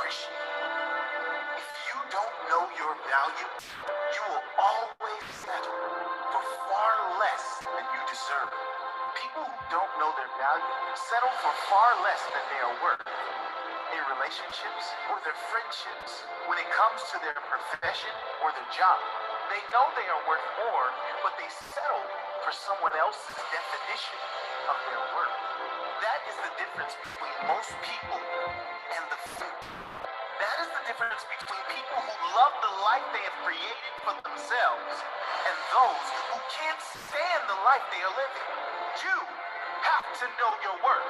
appreciated. If you don't know your value, you will always settle for far less than you deserve. People who don't know their value settle for far less than they are worth. In relationships or their friendships, when it comes to their profession or their job, they know they are worth more, but they settle for someone else's definition of their worth. That is the difference between most people and the few. That is the difference between people who love the life they have created for themselves and those who can't stand the life they are living. You have to know your worth.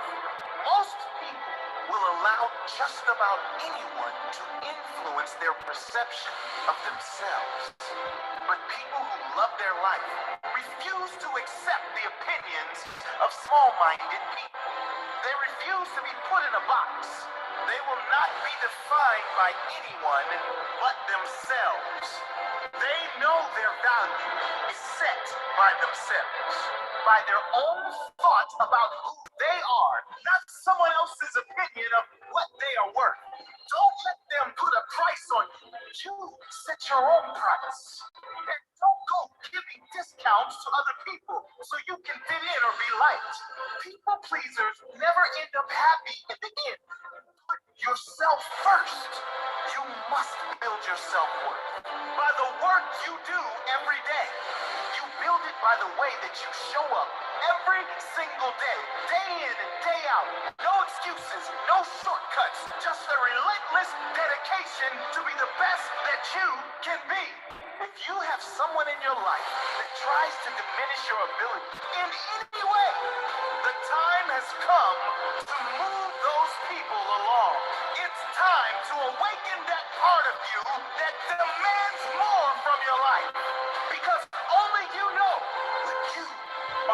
Most people will allow just about anyone to influence their perception of themselves. But people who love their life refuse to accept the opinions of small-minded people. They refuse to be put in a box. They will not be defined by anyone but themselves. They know their value is set by themselves, by their own thought about who they are, not someone else's opinion of what they are worth. Don't let them put a price on you. You set your own price. And don't go giving discounts to other people so you can fit in or be liked. People pleasers never end up happy in the end. Put yourself first. You must build your self-worth by the work you do every day. You build it by the way that you show up every single day, day in and day out. No excuses, no shortcuts, just a relentless dedication to be the best that you can be. If you have someone in your life that tries to diminish your ability in any way, the time has come to move those people along. It's time to awaken that part of you that demands more from your life. Because only you know what you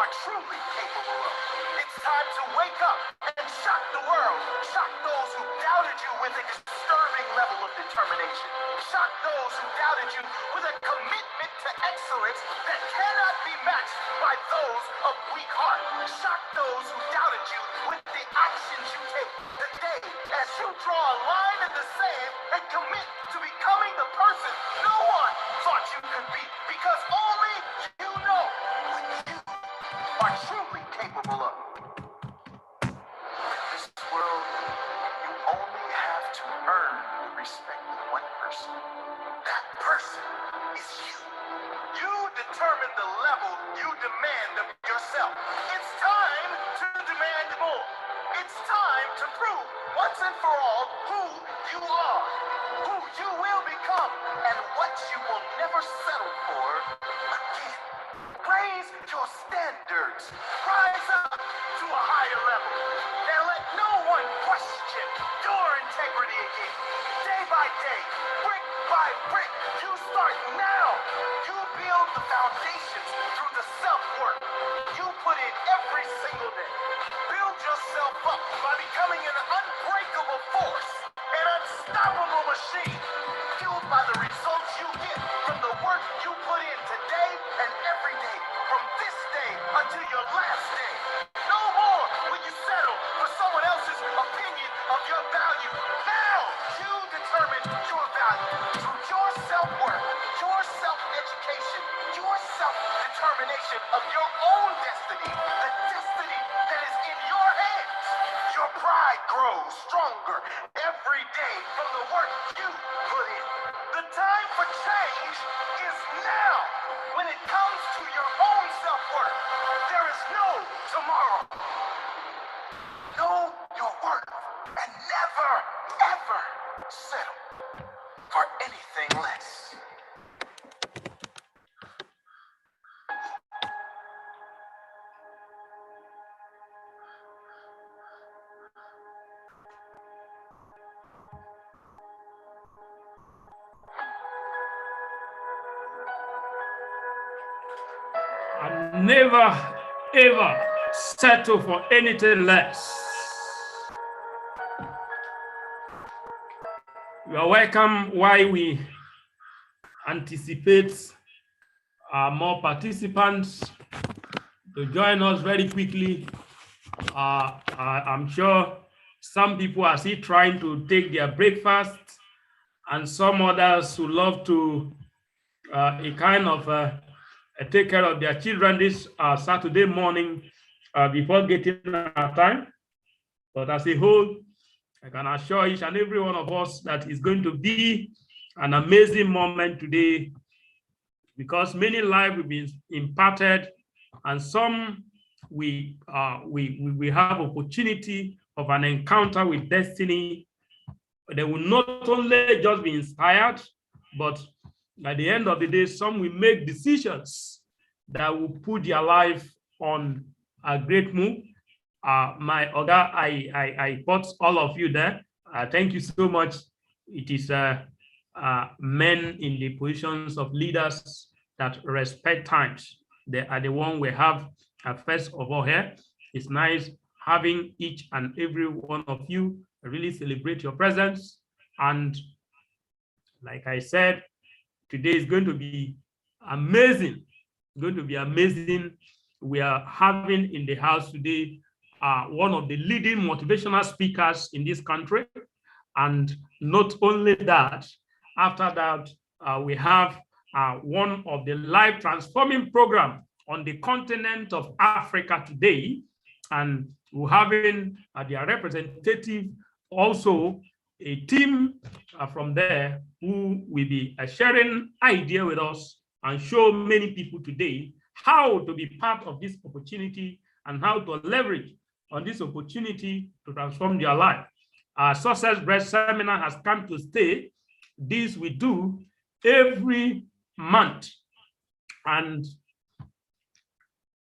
are truly capable of. It's time to wake up and shock the world. Shock those who doubted you with a disturbing level of determination. Shock those who doubted you with a commitment to excellence that cannot be matched by those of weak heart. Shock those who doubted you with the actions you take today as you draw a line in the sand and commit to becoming the person no one thought you could be. Because only you know what you are truly capable of. In this world, you only have to earn the respect of one person. That person is you. You determine the level you demand of yourself. It's time to demand more. It's time to prove once and for all who you are, who you will become, and what you will never settle for again. Raise your standards. Rise up to a higher level. And let no one question your integrity again. Day by day, brick by brick, you start now. You build the foundations through the self-work you put in every single day. Build yourself up by becoming an unbreakable force, an unstoppable machine, fueled by the results you get from the work you put in today and every day, from this day until your last day. No more will you settle for someone else's opinion of your value. Now you determine your value through your self-work, your self-education, your self-determination of your own destiny, the destiny that is in your hands. Your pride grows stronger every day from the work you put in. The time for change is now. When it comes to your own self-worth, there is no tomorrow. Know your worth and never, ever settle for anything less. And never, ever settle for anything less. You are welcome while we anticipate more participants to join us very quickly. I'm sure Some people are still trying to take their breakfast, and some others who love to take care of their children this Saturday morning before getting our time. But as a whole, I can assure each and every one of us that it's going to be an amazing moment today, because many lives will be impacted, and some we have opportunity of an encounter with destiny. They will not only just be inspired, but at the end of the day, some will make decisions that will put their life on a great move. My Oga, I put all of you there. Thank you so much. It is men in the positions of leaders that respect times. They are the one we have first of all here. It's nice having each and every one of you really celebrate your presence. And like I said, today is going to be amazing. Going to be amazing. We are having in the house today one of the leading motivational speakers in this country. And not only that, after that, we have one of the life transforming program on the continent of Africa today. And we're having their representative, also a team from there who will be sharing idea with us and show many people today how to be part of this opportunity and how to leverage on this opportunity to transform their life. Our Success Bread Seminar has come to stay. This we do every month. And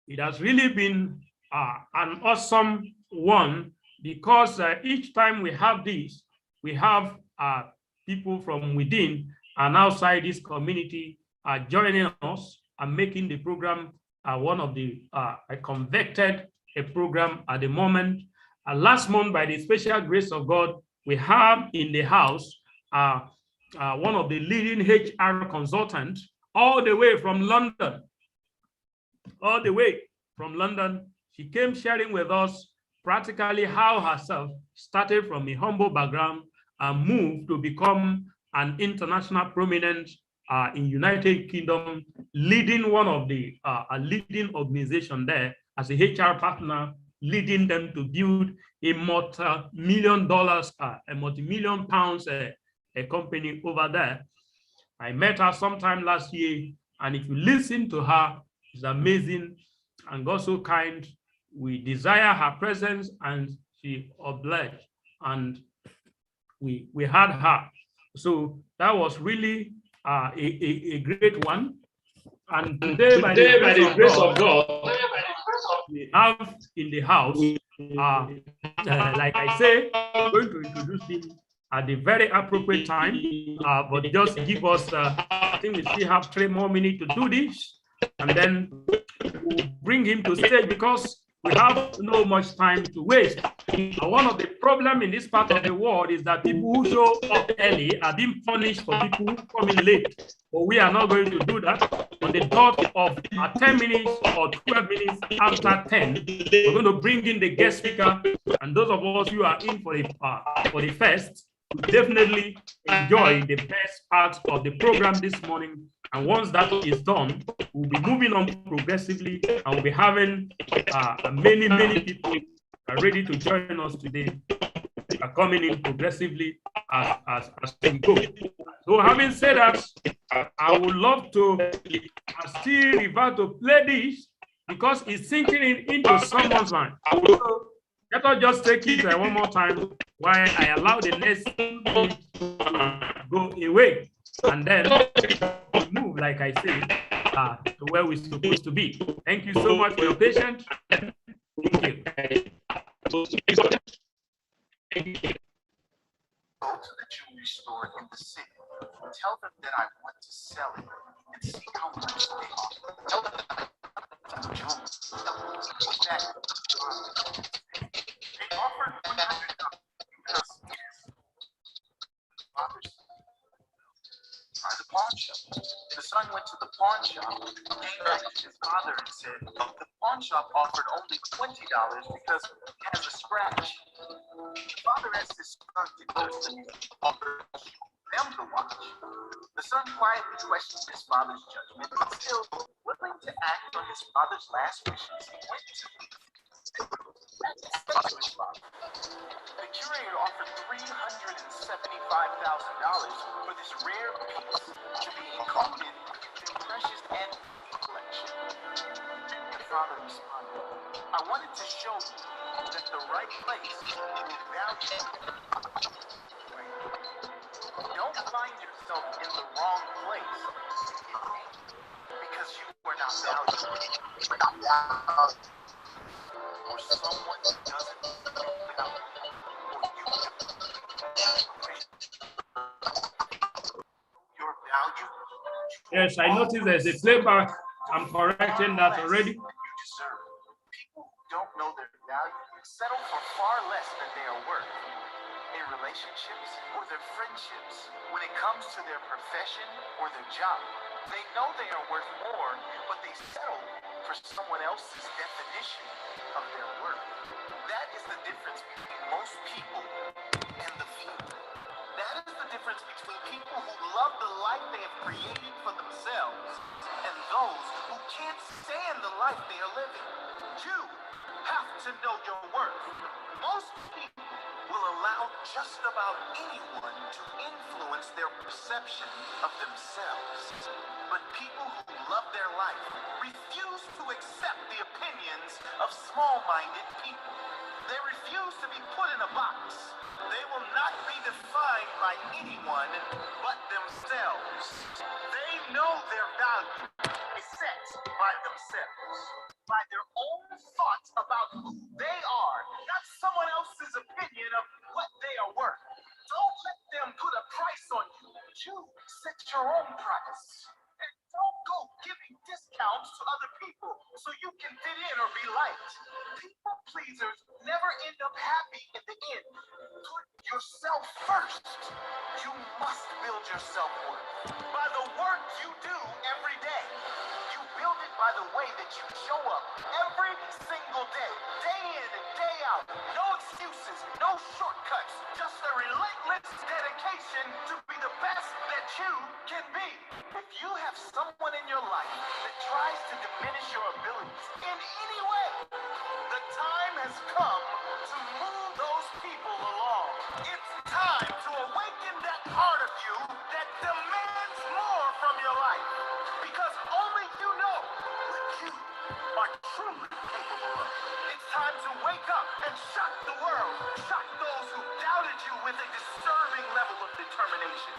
it has really been an awesome one, because each time we have this, we have people from within and outside this community joining us and making the program one of the convicted a program at the moment. Last month, by the special grace of God, we have in the house one of the leading HR consultants all the way from London. All the way from London. She came sharing with us practically how herself started from a humble background and moved to become an international prominent in United Kingdom, leading one of the leading organization there as a HR partner, leading them to build a multi-million pounds a company over there. I met her sometime last year, and if you listen to her, she's amazing and God so kind. We desire her presence, and she obliged, and we had her. So that was really a great one. And today, by the grace of God, we have in the house, like I say, I'm going to introduce him at the very appropriate time, but just give us, I think we still have 3 more minutes to do this, and then we'll bring him to stage, because we have no much time to waste. One of the problems in this part of the world is that people who show up early are being punished for people who come in late. But we are not going to do that. On the dot of 10 minutes or 12 minutes after 10, we're going to bring in the guest speaker. And those of us who are in for the first will definitely enjoy the best part of the program this morning. And once that is done, we'll be moving on progressively, and we'll be having many people ready to join us today, coming in progressively as we go. So having said that, I would love to still revert to play this, because it's sinking into someone's mind. So let us just take it one more time while I allow the next to go away, and then move, like I said, to where we're supposed to be. Thank you so much for your patience. Thank you. Go to the jewelry store in the city. Tell them that I want to sell it and see how much they offer. Tell them that I want to jewelry. They offered $100 because father's by the pawn shop. The son went to the pawn shop, came back to his father and said, the pawn shop offered only $20 because it has a scratch. The father asked his son to go to the music for them to watch. The son quietly questioned his father's judgment, but still willing to act on his father's last wishes, he went to his father. The curator offered $375,000 for this rare piece to be included in the precious antique collection. The father responded, "I wanted to show you that the right place will value you. Don't find yourself in the wrong place because you are not valuable. Or someone who doesn't value your value. Yes, I noticed there's a playback. I'm correcting that already. You deserve. People who don't know their value settle for far less than they are worth. In relationships or their friendships, when it comes to their profession or their job, they know they are worth more, but they settle for someone else's definition of their worth. That is the difference between most people and the few. That is the difference between people who love the life they have created for themselves and those who can't stand the life they are living. You have to know your worth. Most people will allow just about anyone to influence their perception of themselves. But people who love their life refuse to accept the opinions of small-minded people. They refuse to be put in a box. They will not be defined by anyone but themselves. They know their value is set by themselves, by their own thoughts about who they are, not someone else's opinion of what they are worth. Don't let them put a price on you. You set your own price. And don't go giving discounts to other people so you can fit in or be liked. People pleasers never end up happy in the end. Put yourself first. You must build your self-worth by the work you do every day. You build it by the way that you show up every single day, day in and day out. No excuses, no shortcuts, just a relentless dedication to be the best that you can be. If you have someone in your life that tries to diminish your abilities in any way, the time has come to move those people along. It's time to awaken that part of you that demands more from your life. Because only you know what you are truly capable of. It's time to wake up and shock the world. Shock those who doubted you with a disturbing level of determination.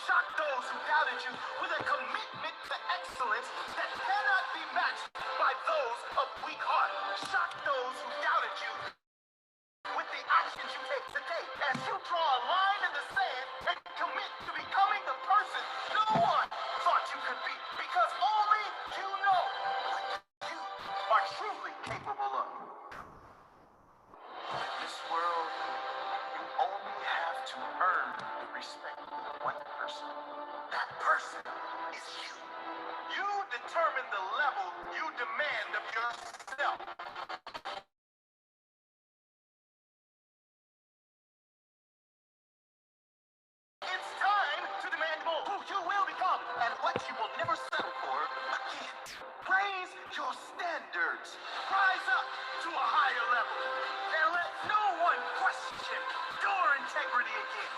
Shock those who doubted you with a commitment to excellence that cannot be matched by those of weak heart. Shock those who doubted you with the actions you take today as you draw a line in the sand and commit to becoming the person no one thought you could be, because only you know what you are truly capable of. In this world, you only have to earn the respect of one person. That person is you. You determine the level you demand of yourself. It's time to demand more who you will become and what you will never settle for again. Raise your standards. Rise up to a higher level. And let no one question your integrity again.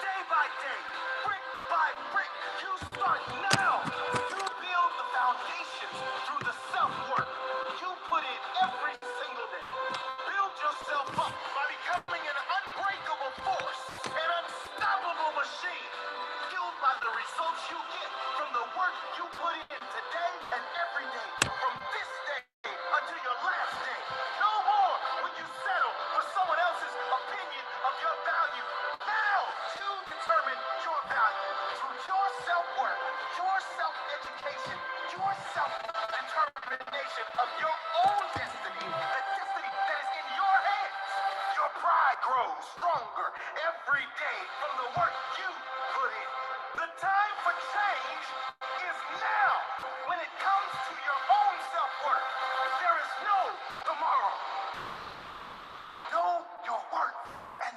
Day by day, brick by brick, you start now. You build the foundations through the self-work you put in every single day. Build yourself up by becoming an unbreakable force, an unstoppable machine, fueled by the results you get from the work you put in today and every day, from this day until your last day. No more will you settle for someone else's opinion of your value. Now you determine your value through your self-work, your self-education, your self-determination of your own destiny, the destiny that is in your hands. Your pride grows stronger every day from the work you put in. The time for change is now. When it comes to your own self-worth, there is no tomorrow. Know your worth and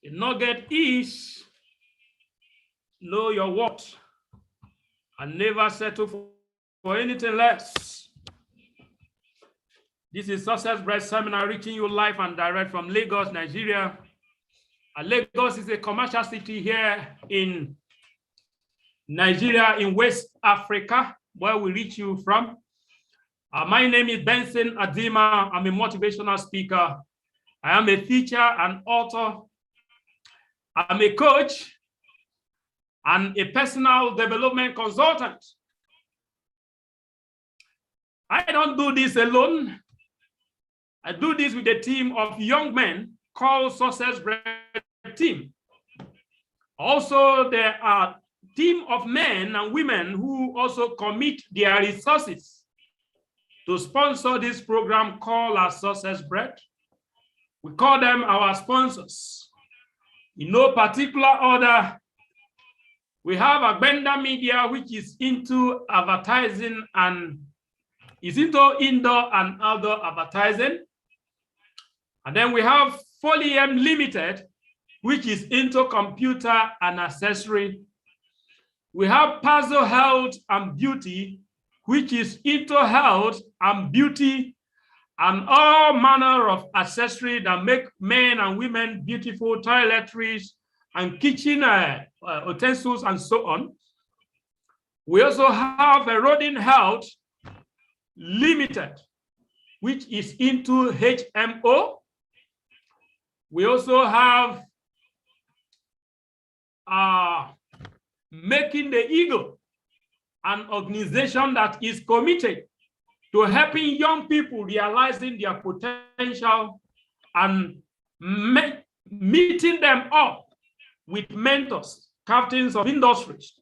The nugget is know your worth and never settle for anything less. This is Success Bread Seminar reaching you live and direct from Lagos, Nigeria. And Lagos is a commercial city here in Nigeria, in West Africa, where we reach you from. My name is Benson Adima. I'm a motivational speaker. I am a teacher and author. I'm a coach and a personal development consultant. I don't do this alone. I do this with a team of young men called Success Bread Team. Also, there are a team of men and women who also commit their resources to sponsor this program called our Success Bread. We call them our sponsors. In no particular order, we have Agbenda Media, which is into advertising and is into indoor and outdoor advertising. And then we have Folium Limited, which is into computer and accessory. We have Puzzle Health and Beauty, which is into health and beauty and all manner of accessory that make men and women beautiful, toiletries and kitchen utensils and so on. We also have Rodin Health Limited, which is into HMO. We also have Making the Eagle, an organization that is committed to helping young people realizing their potential and meeting them up with mentors, captains of industries,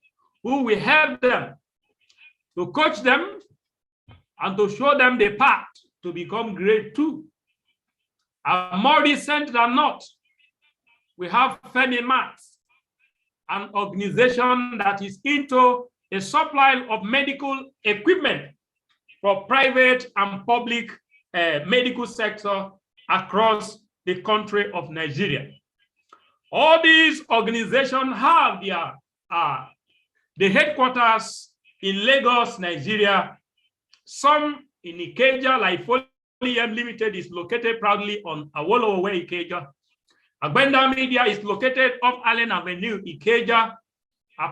who will help them to coach them and to show them the path to become great too. And more recent than not, we have Femi Mats, an organization that is into a supply of medical equipment for private and public medical sector across the country of Nigeria. All these organizations have their the headquarters in Lagos, Nigeria. Some in Ikeja, like Folium Limited is located proudly on Awolowo Way, Ikeja. Agbenda Media is located off Allen Avenue, Ikeja.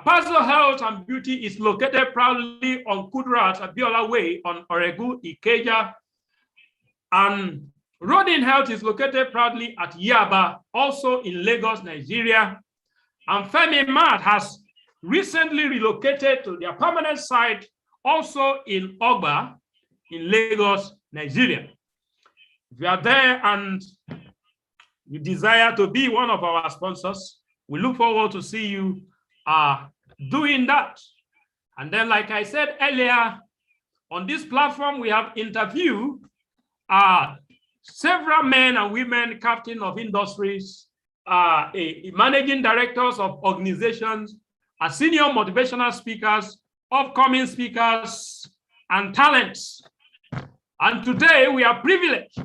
Puzzle Health and Beauty is located proudly on Kudrat Abiola Way on Oregu, Ikeja. And Rodin Health is located proudly at Yaba, also in Lagos, Nigeria. And Femi Mart has recently relocated to their permanent site, also in Ogba, in Lagos, Nigeria. If you are there and you desire to be one of our sponsors, we look forward to see you doing that. And then, like I said earlier, on this platform, we have interviewed several men and women, captains of industries, managing directors of organizations, senior motivational speakers, upcoming speakers, and talents. And today, we are privileged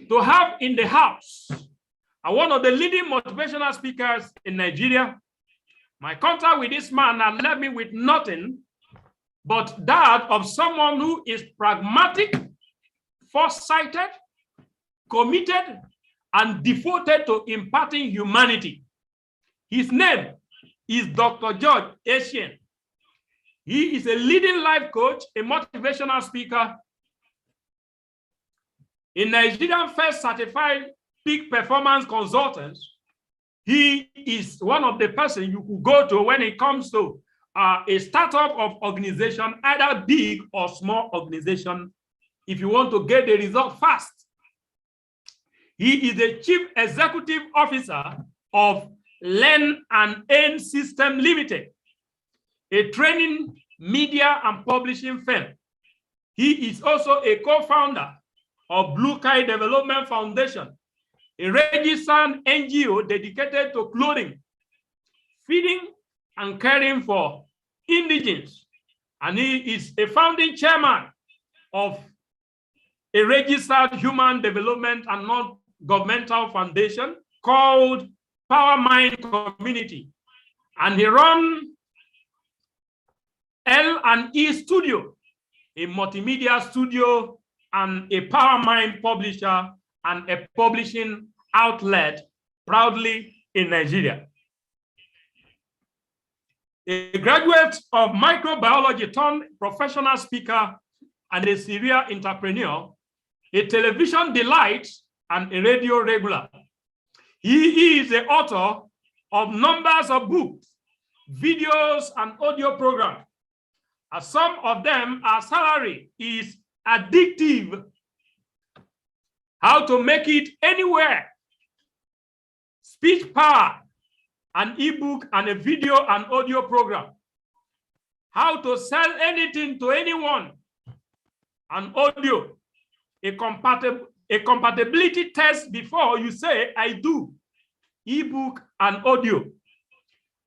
to have in the house one of the leading motivational speakers in Nigeria. My contact with this man has left me with nothing but that of someone who is pragmatic, foresighted, committed, and devoted to imparting humanity. His name is Dr. George Essien. He is a leading life coach, a motivational speaker, a Nigerian first certified peak performance consultant. He is one of the persons you could go to when it comes to a startup of organization, either big or small organization, if you want to get the result fast. He is the Chief Executive Officer of Learn and Earn System Limited, a training, media, and publishing firm. He is also a co-founder of Blue Sky Development Foundation, a registered NGO dedicated to clothing, feeding, and caring for indigents. And he is a founding chairman of a registered human development and non-governmental foundation called Power Mind community, and he runs L&E Studio, a multimedia studio and a Power Mind publisher and a publishing outlet proudly in Nigeria. A graduate of microbiology turned professional speaker and a serial entrepreneur, a television delight and a radio regular. He is the author of numbers of books, videos, and audio programs. As some of them are salary is addictive. How to make it anywhere. Speech power, an ebook and a video and audio program. How to sell anything to anyone. An audio, a compatibility test before you say, I do. Ebook and audio.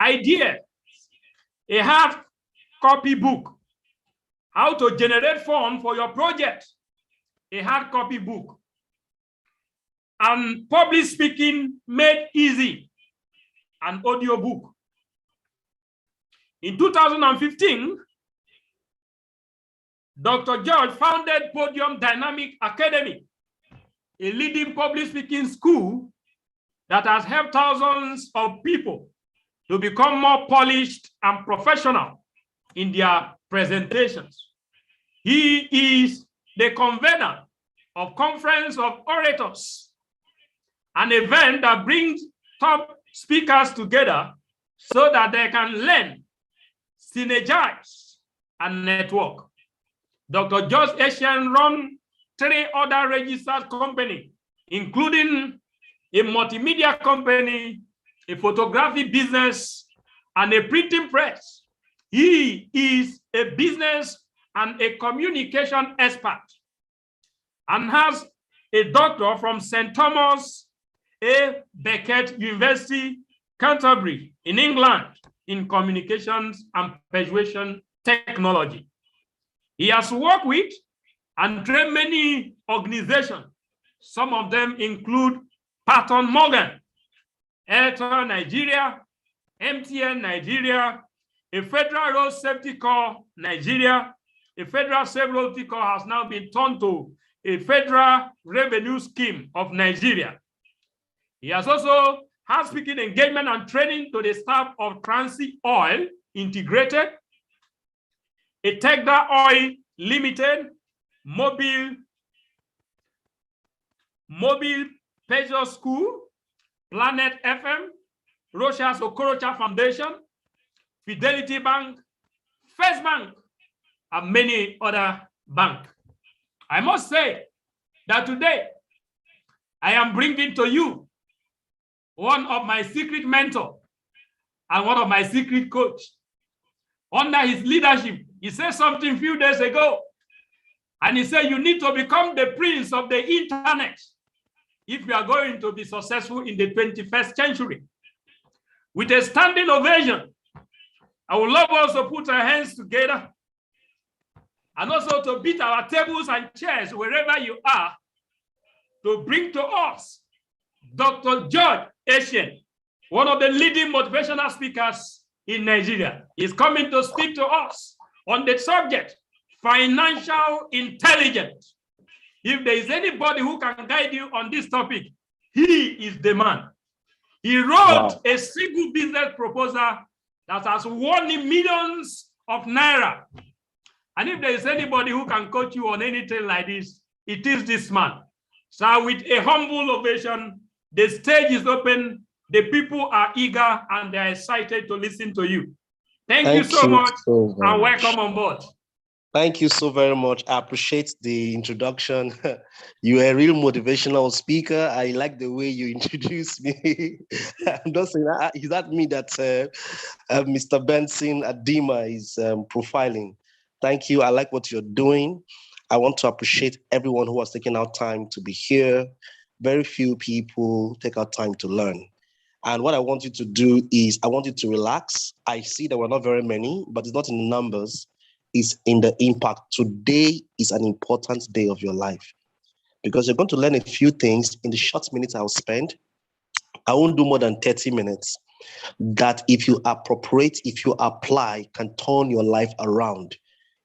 Idea, a hard copy book. How to generate funds for your project, a hard copy book. And public speaking made easy, an audio book. In 2015, Dr. George founded Podium Dynamic Academy, a leading public speaking school that has helped thousands of people to become more polished and professional in their presentations. He is the convener of Conference of Orators, an event that brings top speakers together so that they can learn, synergize, and network. Dr. George Essien runs 3 other registered companies, including a multimedia company, a photography business, and a printing press. He is a business and a communication expert and has a doctor from St. Thomas A. Becket University, Canterbury, in England, in communications and persuasion technology. He has worked with and trained many organizations. Some of them include Patton Morgan, Airtel Nigeria, MTN Nigeria, a Federal Road Safety Corps Nigeria. A Federal Safety Corps has now been turned to a Federal Revenue Scheme of Nigeria. He has also had speaking engagement and training to the staff of Transit Oil Integrated, a Tegda Oil Limited, Mobile Pleasure School, Planet FM, Rochas Okorocha Foundation, Fidelity Bank, First Bank, and many other banks. I must say that today I am bringing to you one of my secret mentors and one of my secret coach. Under his leadership, he said something a few days ago, and he said you need to become the prince of the internet if you are going to be successful in the 21st century. With a standing ovation, I would love us to put our hands together and also to beat our tables and chairs wherever you are to bring to us Dr. George Essien, one of the leading motivational speakers in Nigeria. He's coming to speak to us on the subject, financial intelligence. If there is anybody who can guide you on this topic, he is the man. He wrote a single business proposal that has won him millions of naira. And if there is anybody who can coach you on anything like this, it is this man. So with a humble ovation, the stage is open, the people are eager, and they're excited to listen to you. Thank you so much, and welcome on board. Thank you so very much. I appreciate the introduction. You're a real motivational speaker. I like the way you introduced me. I'm not saying that, is that me that Mr. Benson Adima is profiling. Thank you. I like what you're doing. I want to appreciate everyone who has taken out time to be here. Very few people take out time to learn. And what I want you to do is I want you to relax. I see there were not very many, but it's not in the numbers. Is in the impact. Today is an important day of your life because you're going to learn a few things in the short minutes I'll spend. I won't do more than 30 minutes. That if you appropriate, if you apply, can turn your life around.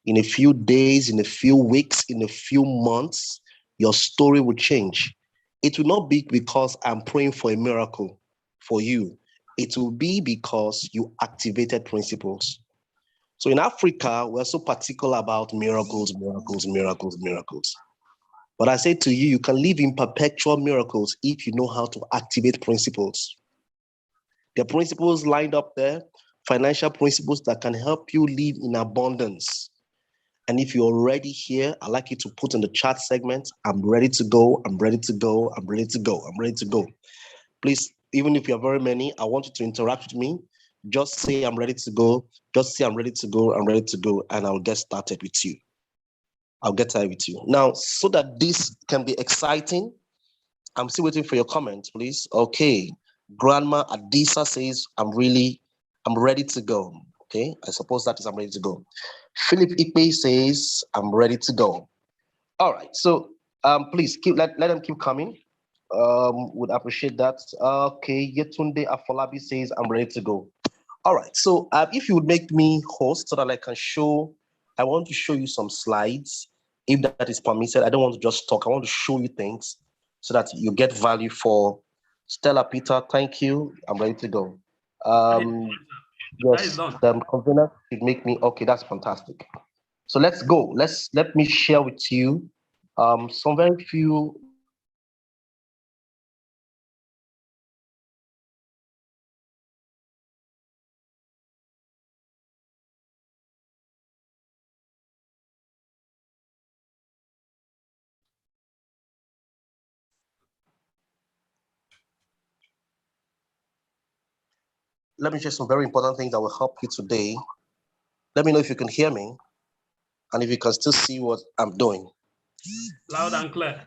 In a few days, in a few weeks, in a few months, your story will change. It will not be because I'm praying for a miracle for you. It will be because you activated principles. So in Africa, we're so particular about miracles, miracles, miracles, miracles. But I say to you, you can live in perpetual miracles if you know how to activate principles. There are principles lined up there, financial principles that can help you live in abundance. And if you're already here, I'd like you to put in the chat segment, I'm ready to go, I'm ready to go, I'm ready to go, I'm ready to go. Please, even if you're very many, I want you to interact with me. Just say I'm ready to go. Just say I'm ready to go, I'm ready to go, and I'll get started with you. I'll get started with you. Now, so that this can be exciting, I'm still waiting for your comment, please. Okay. Grandma Adisa says, I'm ready to go. Okay. I suppose that is I'm ready to go. Philip Ipe says, I'm ready to go. All right. So please let them keep coming. Would appreciate that. Okay. Yetunde Afolabi says, I'm ready to go. All right. So if you would make me host so that I want to show you some slides. If that is permitted, I don't want to just talk. I want to show you things so that you get value for Stella Peter. Thank you. I'm ready to go. Yes, the convener should make me. Okay, that's fantastic. So let's go. Let me share with you some very few. Let me share some very important things that will help you today. Let me know if you can hear me and if you can still see what I'm doing. Loud and clear.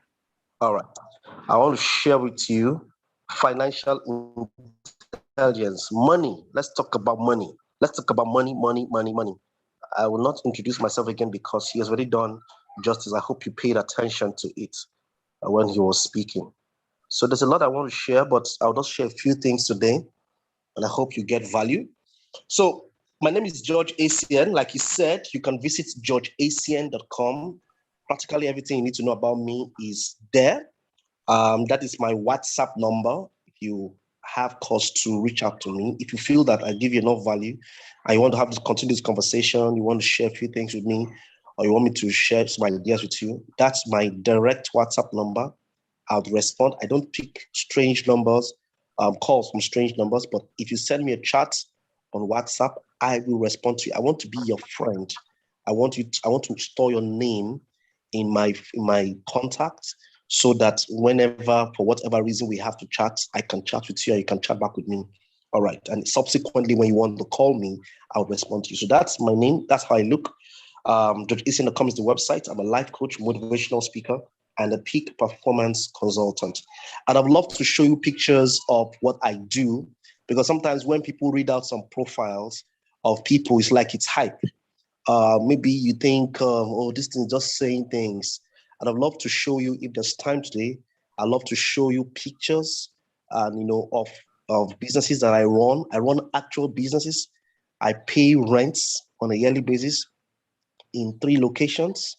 All right. I want to share with you financial intelligence, money. Let's talk about money. Let's talk about money, money, money, money. I will not introduce myself again because he has already done justice. I hope you paid attention to it when he was speaking. So there's a lot I want to share, but I'll just share a few things today, and I hope you get value. So my name is George ACN. Like he said, you can visit georgeacn.com. Practically everything you need to know about me is there. That is my WhatsApp number. If you have cause to reach out to me, if you feel that I give you enough value, and you want to have continue this conversation, you want to share a few things with me, or you want me to share some ideas with you, that's my direct WhatsApp number. I'll respond. I don't pick strange numbers, calls from strange numbers, but if you send me a chat on WhatsApp, I will respond to you. I want to be your friend. I want to store your name in my contacts so that whenever, for whatever reason we have to chat, I can chat with you and you can chat back with me. All right. And subsequently, when you want to call me, I'll respond to you. So that's my name. That's how I look. georgeacn.com is the website. I'm a life coach, motivational speaker, and a peak performance consultant. And I'd love to show you pictures of what I do, because sometimes when people read out some profiles of people, it's like it's hype. Maybe you think, oh, this thing is just saying things. And I'd love to show you, if there's time today, I'd love to show you pictures and of businesses that I run. I run actual businesses. I pay rents on a yearly basis in 3 locations.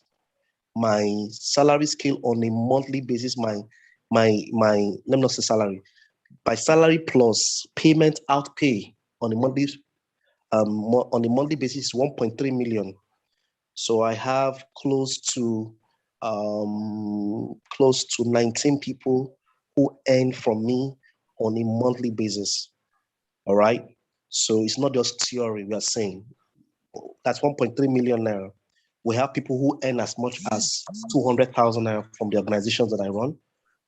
My salary scale on a monthly basis, my let me not say salary, my salary plus payment out pay on a monthly basis is 1.3 million. So I have close to 19 people who earn from me on a monthly basis. All right. So it's not just theory we are saying. That's 1.3 million naira. We have people who earn as much as 200,000 naira from the organizations that I run.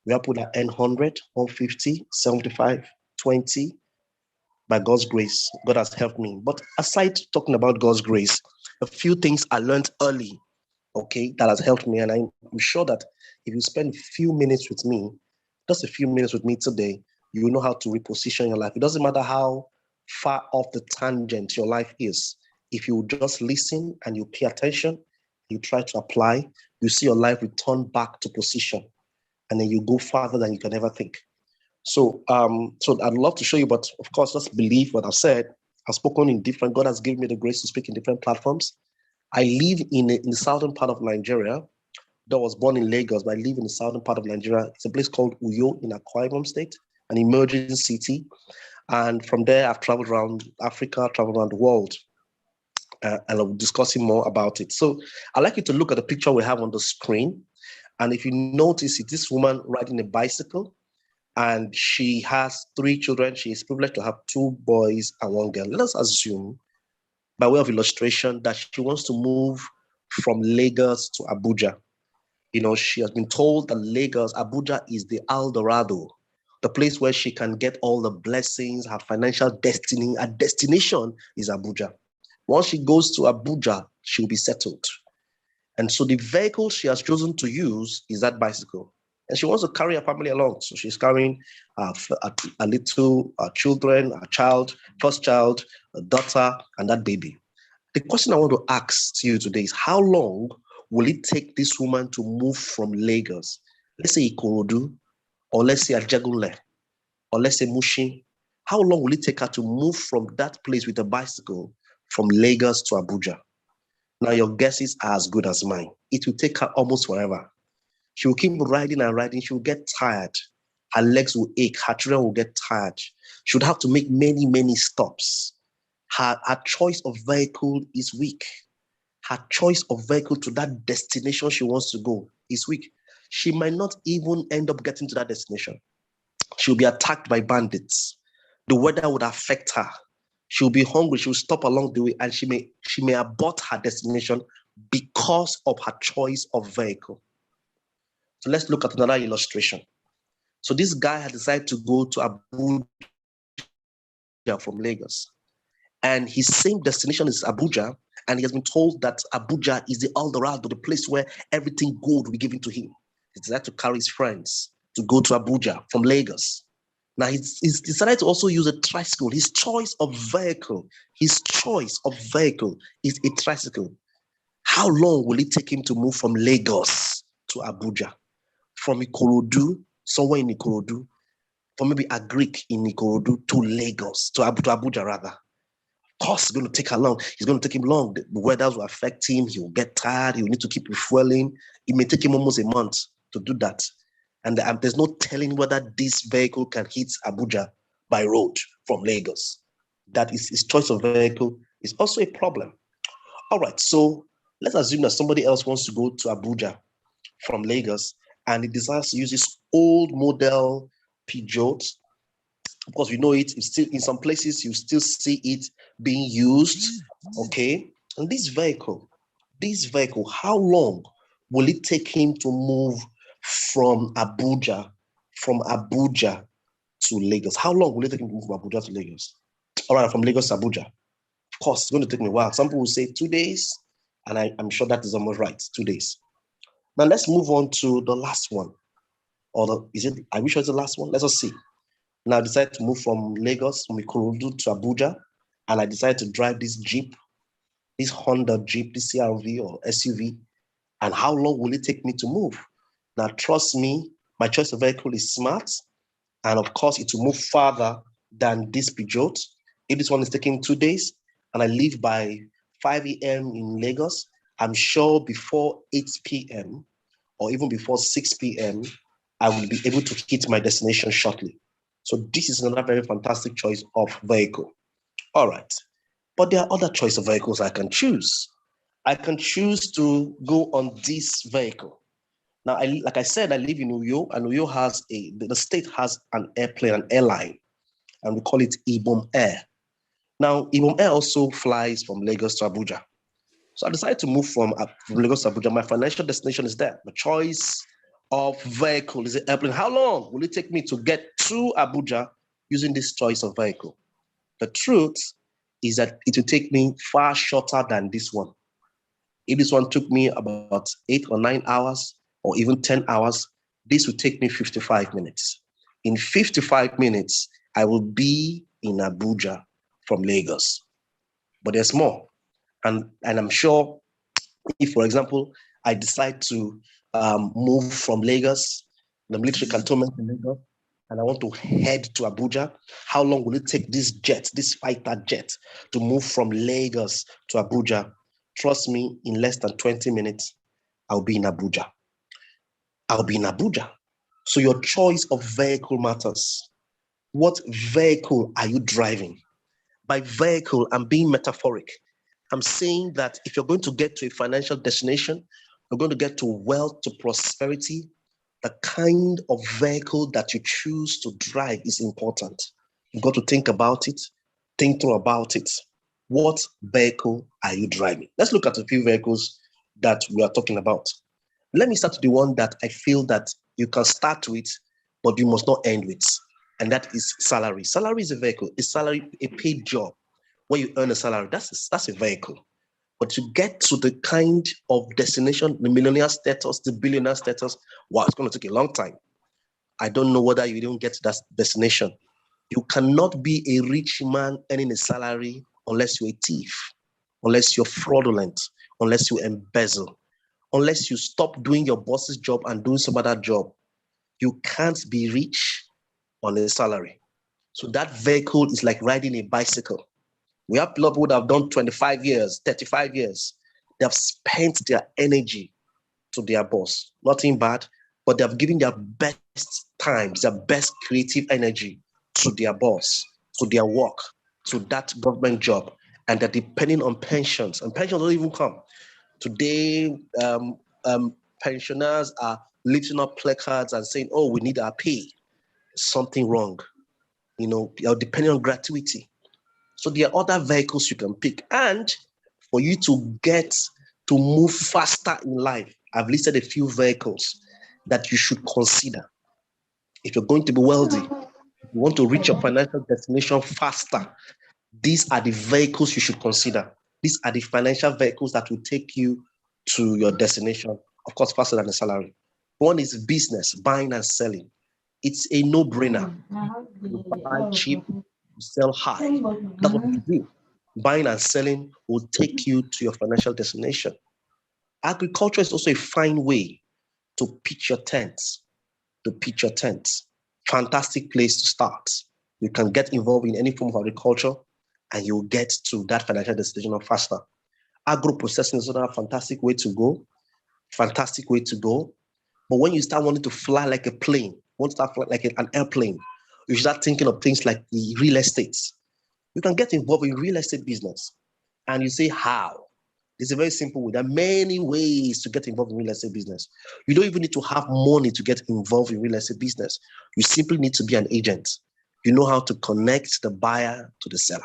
We have people that earn 100, 150, 75, 20. By God's grace, God has helped me. But aside talking about God's grace, a few things I learned early, okay, that has helped me. And I'm sure that if you spend a few minutes with me, just a few minutes with me today, you will know how to reposition your life. It doesn't matter how far off the tangent your life is. If you just listen and you pay attention, you try to apply, you see your life return back to position. And then you go farther than you can ever think. So I'd love to show you, but of course, just believe what I've said. I've spoken in different, God has given me the grace to speak in different platforms. I live in the southern part of Nigeria. Though I was born in Lagos, but I live in the southern part of Nigeria. It's a place called Uyo in Akwa Ibom State, an emerging city. And from there, I've traveled around Africa, traveled around the world, and I'll be discussing more about it. So I'd like you to look at the picture we have on the screen. And if you notice, it's this woman riding a bicycle, and she has 3 children. She is privileged to have 2 boys and 1 girl. Let us assume, by way of illustration, that she wants to move from Lagos to Abuja. You know, she has been told that Lagos, Abuja is the El Dorado, the place where she can get all the blessings, her financial destiny. Her destination is Abuja. Once she goes to Abuja, she'll be settled. And so the vehicle she has chosen to use is that bicycle. And she wants to carry her family along. So she's carrying a little children, a child, first child, a daughter, and that baby. The question I want to ask to you today is, how long will it take this woman to move from Lagos, let's say Ikorodu, or let's say Ajagunle, or let's say Mushin? How long will it take her to move from that place with a bicycle from Lagos to Abuja? Now, your guesses are as good as mine. It will take her almost forever. She will keep riding and riding. She will get tired. Her legs will ache. Her children will get tired. She would have to make many, many stops. Her choice of vehicle is weak. Her choice of vehicle to that destination she wants to go is weak. She might not even end up getting to that destination. She'll be attacked by bandits. The weather would affect her. She'll be hungry. She'll stop along the way, and she may abort her destination because of her choice of vehicle. So let's look at another illustration. So this guy had decided to go to Abuja from Lagos, and his same destination is Abuja, and he has been told that Abuja is the El Dorado, the place where everything good will be given to him. He decided to carry his friends to go to Abuja from Lagos. Now, he's decided to also use a tricycle. His choice of vehicle is a tricycle. How long will it take him to move from Lagos to Abuja? From Ikorodu, somewhere in Ikorodu, from maybe Agric in Ikorodu to Lagos, to Abuja rather. Of course, it's going to take her long. It's going to take him long. The weather will affect him. He will get tired. He will need to keep refueling. It may take him almost a month to do that. And there's no telling whether this vehicle can hit Abuja by road from Lagos. That is, his choice of vehicle is also a problem. All right, so let's assume that somebody else wants to go to Abuja from Lagos, and he decides to use this old model Peugeot. Of course, we know it's still in some places, you still see it being used, okay? And this vehicle, how long will it take him to move from Abuja to Lagos? How long will it take him to move from Abuja to Lagos? All right, from Lagos to Abuja. Of course, it's going to take me a while. Some people will say 2 days, and I'm sure that is almost right, 2 days. Now let's move on to the last one. Are we sure it's the last one? Let's just see. Now I decided to move from Lagos, from Ikorodu to Abuja, and I decided to drive this Jeep, this Honda Jeep, this CRV or SUV. And how long will it take me to move? Now, trust me, my choice of vehicle is smart. And of course, it will move farther than this Peugeot. If this one is taking 2 days, and I leave by 5 a.m. in Lagos, I'm sure before 8 p.m. or even before 6 p.m., I will be able to hit my destination shortly. So this is another very fantastic choice of vehicle. All right. But there are other choice of vehicles I can choose. I can choose to go on this vehicle. Now, like I said, I live in Uyo, and Uyo has the state has an airplane, an airline, and we call it Ibom Air. Now, Ibom Air also flies from Lagos to Abuja. So I decided to move from Lagos to Abuja. My financial destination is there. The choice of vehicle is an airplane. How long will it take me to get to Abuja using this choice of vehicle? The truth is that it will take me far shorter than this one. If this one took me about 8 or 9 hours, or even 10 hours, this will take me 55 minutes. In 55 minutes, I will be in Abuja from Lagos. But there's more. And I'm sure if, for example, I decide to move from Lagos, the military cantonment in Lagos, and I want to head to Abuja. How long will it take this jet, this fighter jet, to move from Lagos to Abuja? Trust me, in less than 20 minutes, I'll be in Abuja. I'll be in Abuja. So your choice of vehicle matters. What vehicle are you driving? By vehicle, I'm being metaphoric. I'm saying that if you're going to get to a financial destination, you're going to get to wealth, to prosperity, the kind of vehicle that you choose to drive is important. You've got to think about it, think through about it. What vehicle are you driving? Let's look at a few vehicles that we are talking about. Let me start with the one that I feel that you can start with, but you must not end with, and that is salary. Salary is a vehicle. A salary, a paid job, where you earn a salary. That's a vehicle. But to get to the kind of destination, the millionaire status, the billionaire status, wow, it's going to take a long time. I don't know whether you don't get to that destination. You cannot be a rich man earning a salary unless you're a thief, unless you're fraudulent, unless you embezzle, unless you stop doing your boss's job and doing some other job. You can't be rich on a salary. So that vehicle is like riding a bicycle. We have people who have done 25 years, 35 years. They have spent their energy to their boss. Nothing bad, but they have given their best times, their best creative energy to their boss, to their work, to that government job. And they're depending on pensions. And pensions don't even come. Today, pensioners are lifting up placards and saying, oh, we need our pay. Something wrong. You're depending on gratuity. So there are other vehicles you can pick. And for you to get to move faster in life, I've listed a few vehicles that you should consider. If you're going to be wealthy, if you want to reach your financial destination faster, these are the vehicles you should consider. These are the financial vehicles that will take you to your destination, of course, faster than the salary. One is business, buying and selling. It's a no-brainer. You buy cheap, you sell high. That's what you do. Buying and selling will take you to your financial destination. Agriculture is also a fine way to pitch your tents. Fantastic place to start. You can get involved in any form of agriculture and you'll get to that financial destination faster. Agro-processing is another fantastic way to go. But when you start wanting to fly like a plane, want to start flying like an airplane, you start thinking of things like the real estate. You can get involved in real estate business. And you say, how? It's a very simple way. There are many ways to get involved in real estate business. You don't even need to have money to get involved in real estate business. You simply need to be an agent. You know how to connect the buyer to the seller.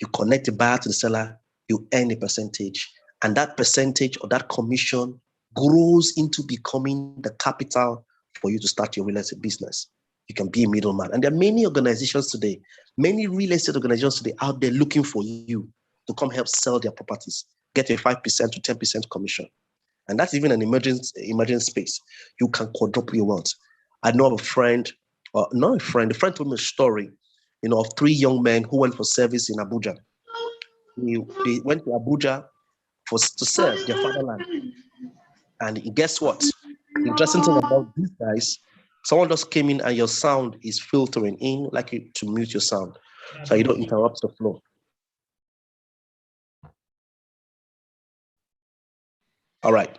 You connect the buyer to the seller, you earn a percentage. And that percentage or that commission grows into becoming the capital for you to start your real estate business. You can be a middleman. And there are many organizations today, many real estate organizations today out there looking for you to come help sell their properties, get a 5% to 10% commission. And that's even an emerging space. You can quadruple your wealth. I know of a friend told me a story, of 3 young men who went for service in Abuja. They went to Abuja to serve their fatherland. And guess what? The interesting thing about these guys, someone just came in and your sound is filtering in, like to mute your sound so you don't interrupt the flow. All right.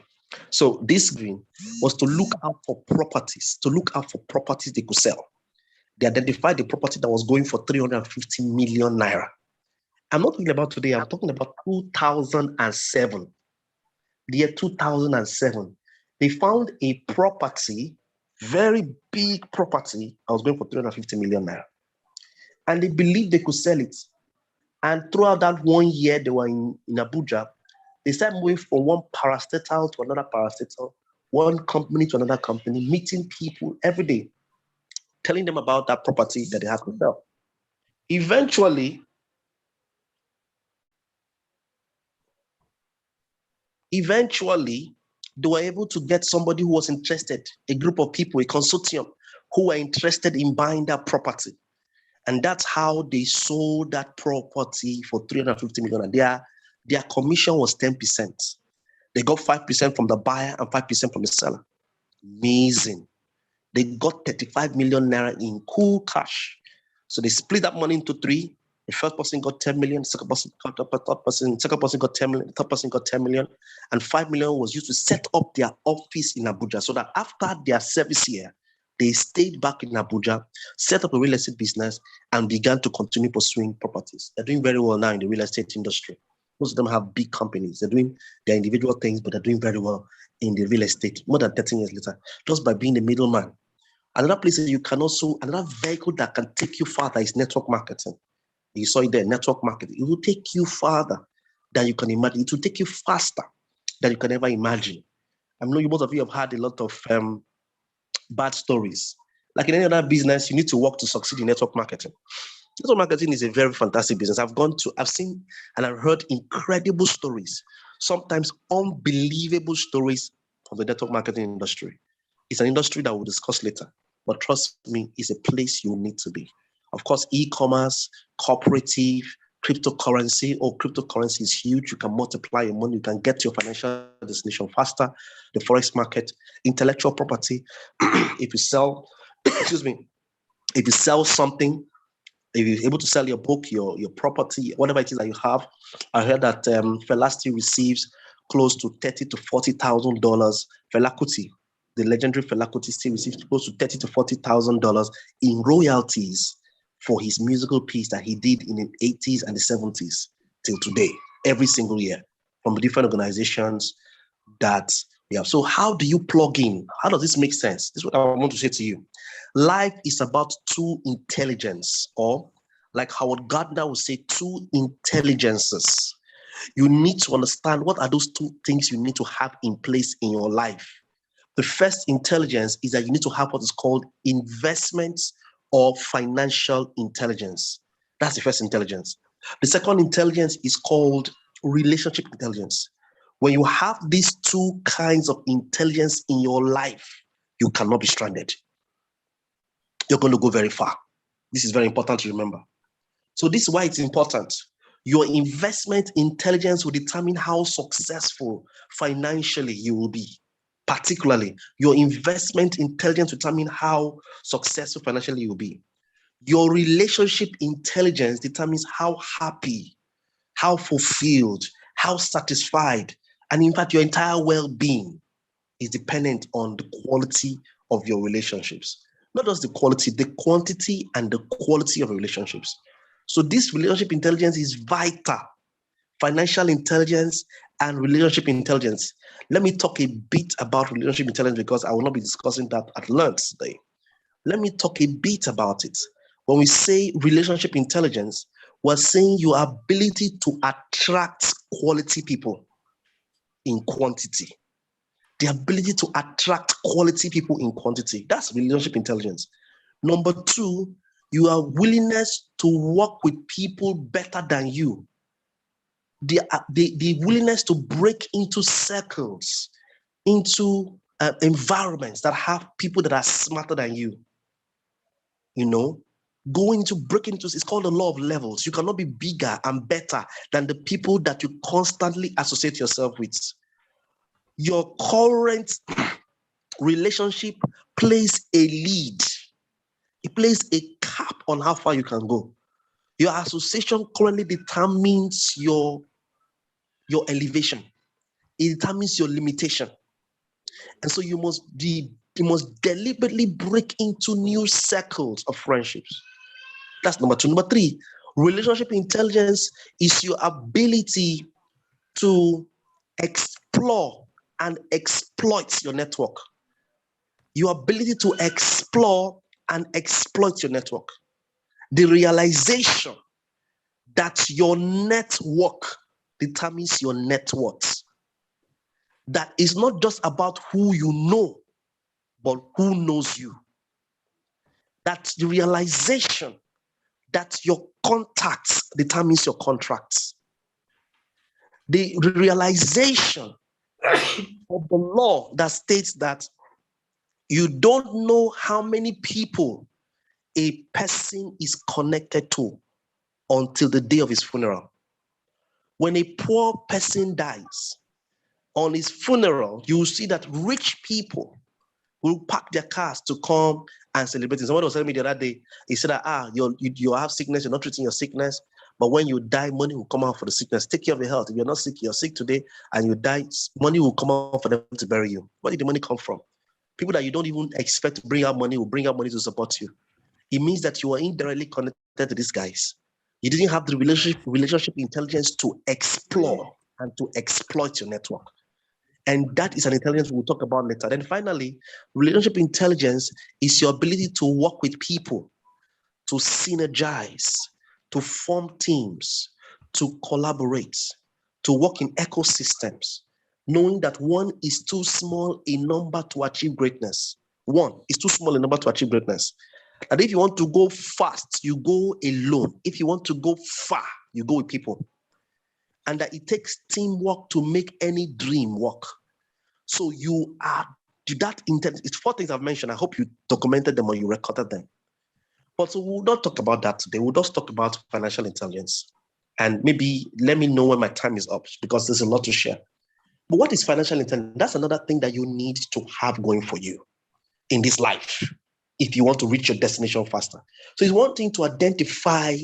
So this green was to look out for properties, they could sell. They identified the property that was going for 350 million naira. I'm not talking about today, I'm talking about 2007. The year 2007. They found a property, very big property, I was going for 350 million naira. And they believed they could sell it. And throughout that 1 year they were in Abuja, they started moving from one parastatal to another parastatal, one company to another company, meeting people every day, telling them about that property that they had to sell. Eventually, they were able to get somebody who was interested, a group of people, a consortium, who were interested in buying that property. And that's how they sold that property for 350 million. And their commission was 10%. They got 5% from the buyer and 5% from the seller. Amazing. They got 35 million naira in cool cash. So they split that money into three. The first person got 10 million, second person got 10 million, third person got 10 million, and 5 million was used to set up their office in Abuja, so that after their service here, they stayed back in Abuja, set up a real estate business, and began to continue pursuing properties. They're doing very well now in the real estate industry. Most of them have big companies. They're doing their individual things, but they're doing very well in the real estate more than 13 years later, just by being a middleman. Another place that you can also, another vehicle that can take you farther is network marketing. You saw it there, network marketing. It will take you farther than you can imagine. It will take you faster than you can ever imagine. I know most of you have had a lot of bad stories. Like in any other business, you need to work to succeed in network marketing. Network marketing is a very fantastic business. I've seen and I've heard incredible stories, sometimes unbelievable stories of the network marketing industry. It's an industry that we'll discuss later, but trust me, it's a place you need to be. Of course, e-commerce, cooperative, cryptocurrency. Cryptocurrency is huge. You can multiply your money. You can get to your financial destination faster. The forex market, intellectual property. If you sell, if you sell something, if you're able to sell your book, your property, whatever it is that you have, I heard that Fela still receives close to $30,000 to $40,000. Fela Kuti, the legendary Fela Kuti, still receives close to $30,000 to $40,000 in royalties for his musical piece that he did in the 80s and the 70s till today, every single year, from the different organizations that we have. So how do you plug in? How does this make sense? This is what I want to say to you. Life is about two intelligence, or like Howard Gardner would say, two intelligences. You need to understand what are those two things you need to have in place in your life. The first intelligence is that you need to have what is called investments or financial intelligence. That's the first intelligence. The second intelligence is called relationship intelligence. When you have these two kinds of intelligence in your life, you cannot be stranded. You're going to go very far. This is very important to remember. So this is why it's important. Your investment intelligence will determine how successful financially you will be. Particularly, your investment intelligence will determine how successful financially you will be. Your relationship intelligence determines how happy, how fulfilled, how satisfied, and in fact, your entire well-being is dependent on the quality of your relationships. Not just the quality, the quantity and the quality of relationships. So this relationship intelligence is vital. Financial intelligence and relationship intelligence. Let me talk a bit about relationship intelligence because I will not be discussing that at length today. Let me talk a bit about it. When we say relationship intelligence, we're saying your ability to attract quality people in quantity. The ability to attract quality people in quantity. That's relationship intelligence. Number two, your willingness to work with people better than you. The willingness to break into circles, into environments that have people that are smarter than you. You know, break into, it's called the law of levels. You cannot be bigger and better than the people that you constantly associate yourself with. Your current relationship plays a lead. It plays a cap on how far you can go. Your association currently determines your elevation. It determines your limitation. And so you must deliberately break into new circles of friendships. That's number two. Number three, relationship intelligence is your ability to explore and exploit your network. Your ability to explore and exploit your network. The realization that your network determines your net worth. That is not just about who you know, but who knows you. That's the realization that your contacts determines your contracts. The realization of the law that states that you don't know how many people a person is connected to until the day of his funeral. When a poor person dies, on his funeral, you will see that rich people who park their cars to come and celebrate. Somebody was telling me the other day, he said that, you have sickness, you're not treating your sickness, but when you die, money will come out for the sickness. Take care of your health. If you're not sick, you're sick today, and you die, money will come out for them to bury you. Where did the money come from? People that you don't even expect to bring out money will bring out money to support you. It means that you are indirectly connected to these guys. You didn't have the relationship intelligence to explore and to exploit your network. And that is an intelligence we'll talk about later. Then finally, relationship intelligence is your ability to work with people, to synergize, to form teams, to collaborate, to work in ecosystems, knowing that one is too small a number to achieve greatness. One is too small a number to achieve greatness. And if you want to go fast, you go alone. If you want to go far, you go with people. And that it takes teamwork to make any dream work. So you are that intent. It's 4 things I've mentioned. I hope you documented them or you recorded them. But so we'll not talk about that today. We'll just talk about financial intelligence. And maybe let me know when my time is up because there's a lot to share. But what is financial intelligence? That's another thing that you need to have going for you in this life if you want to reach your destination faster. So it's one thing to identify.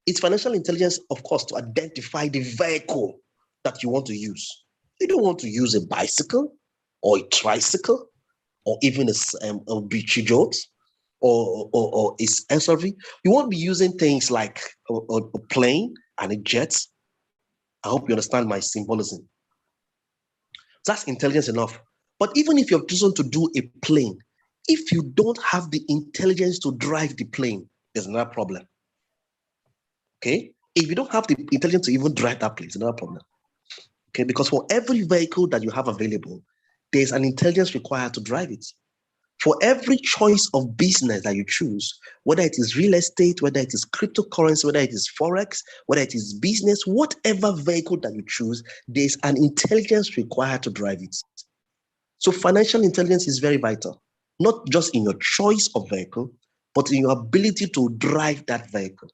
It's financial intelligence, of course, to identify the vehicle that you want to use. You don't want to use a bicycle or a tricycle or even a beachy jolt or a SRV. You won't be using things like a plane and a jet. I hope you understand my symbolism. That's intelligence enough. But even if you're chosen to do a plane, if you don't have the intelligence to drive the plane, there's another problem. Okay? If you don't have the intelligence to even drive that plane, it's another problem. Okay? Because for every vehicle that you have available, there's an intelligence required to drive it. For every choice of business that you choose, whether it is real estate, whether it is cryptocurrency, whether it is Forex, whether it is business, whatever vehicle that you choose, there's an intelligence required to drive it. So financial intelligence is very vital, not just in your choice of vehicle, but in your ability to drive that vehicle.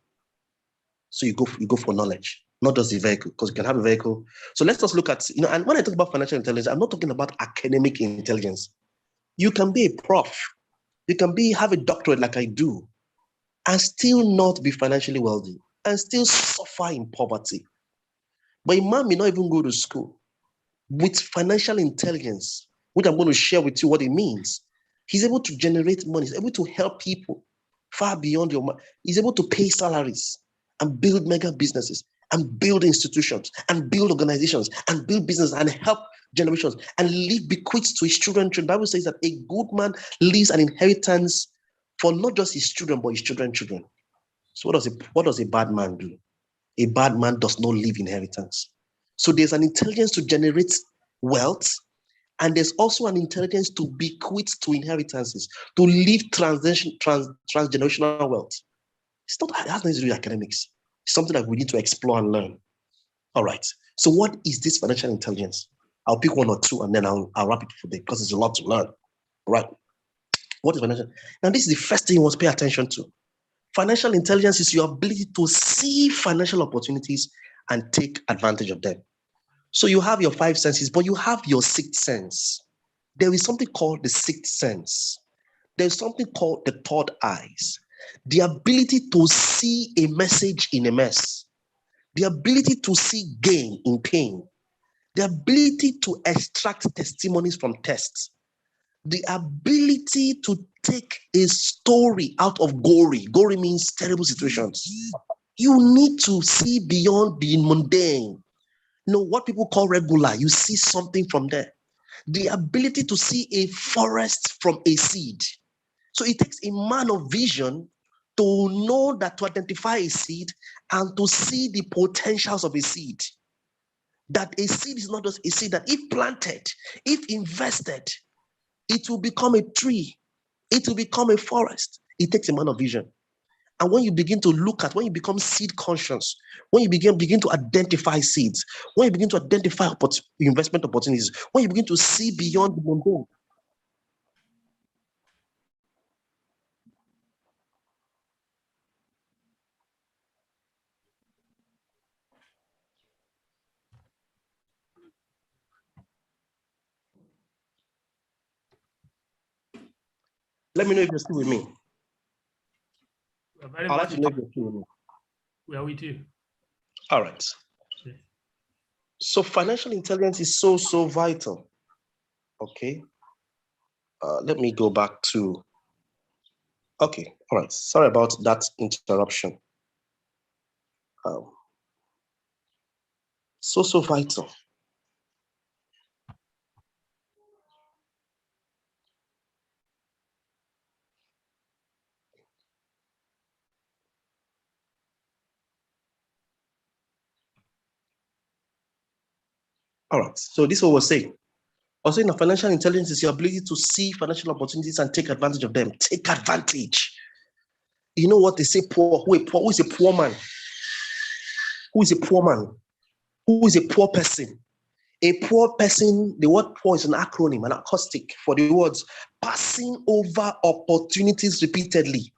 So you go for knowledge, not just the vehicle, because you can have a vehicle. So let's just look at, and when I talk about financial intelligence, I'm not talking about academic intelligence. You can be a prof, you can have a doctorate like I do, and still not be financially wealthy, and still suffer in poverty. But a man may not even go to school. With financial intelligence, which I'm going to share with you what it means, he's able to generate money, he's able to help people far beyond your money. He's able to pay salaries and build mega businesses and build institutions and build organizations and build business and help generations and leave bequests to his children. The Bible says that a good man leaves an inheritance for not just his children, but his children's children. So what does a bad man do? A bad man does not leave inheritance. So there's an intelligence to generate wealth, and there's also an intelligence to bequeath to inheritances, to leave transgenerational wealth. It has nothing to do with academics. It's something that we need to explore and learn. All right. So what is this financial intelligence? I'll pick one or two and then I'll wrap it for today because there's a lot to learn. All right. What is financial? Now, this is the first thing you must pay attention to. Financial intelligence is your ability to see financial opportunities and take advantage of them. So you have your 5 senses, but you have your 6th sense. There is something called the 6th sense. There's something called the third eyes. The ability to see a message in a mess. The ability to see gain in pain. The ability to extract testimonies from tests. The ability to take a story out of gory. Gory means terrible situations. You need to see beyond the mundane. What people call regular, you see something from there. The ability to see a forest from a seed. So it takes a man of vision to know that, to identify a seed and to see the potentials of a seed. That a seed is not just a seed, that if planted, if invested, it will become a tree. It will become a forest. It takes a man of vision. And when you begin to look at, when you become seed conscious, when you begin to identify seeds, when you begin to identify investment opportunities, when you begin to see beyond the mundane. Let me know if you're still with me. Very I'd like much to know if you're still with me. we are with you. All right. Yes. So financial intelligence is so, so vital. Okay. Let me go back to, okay. All right. Sorry about that interruption. So, so vital. All right. So this is what we're saying. I was saying that financial intelligence is your ability to see financial opportunities and take advantage of them. Take advantage. You know what they say, poor? Who is a poor man? Who is a poor man? Who is a poor person? A poor person, the word poor is an acronym, an acoustic for the words passing over opportunities repeatedly.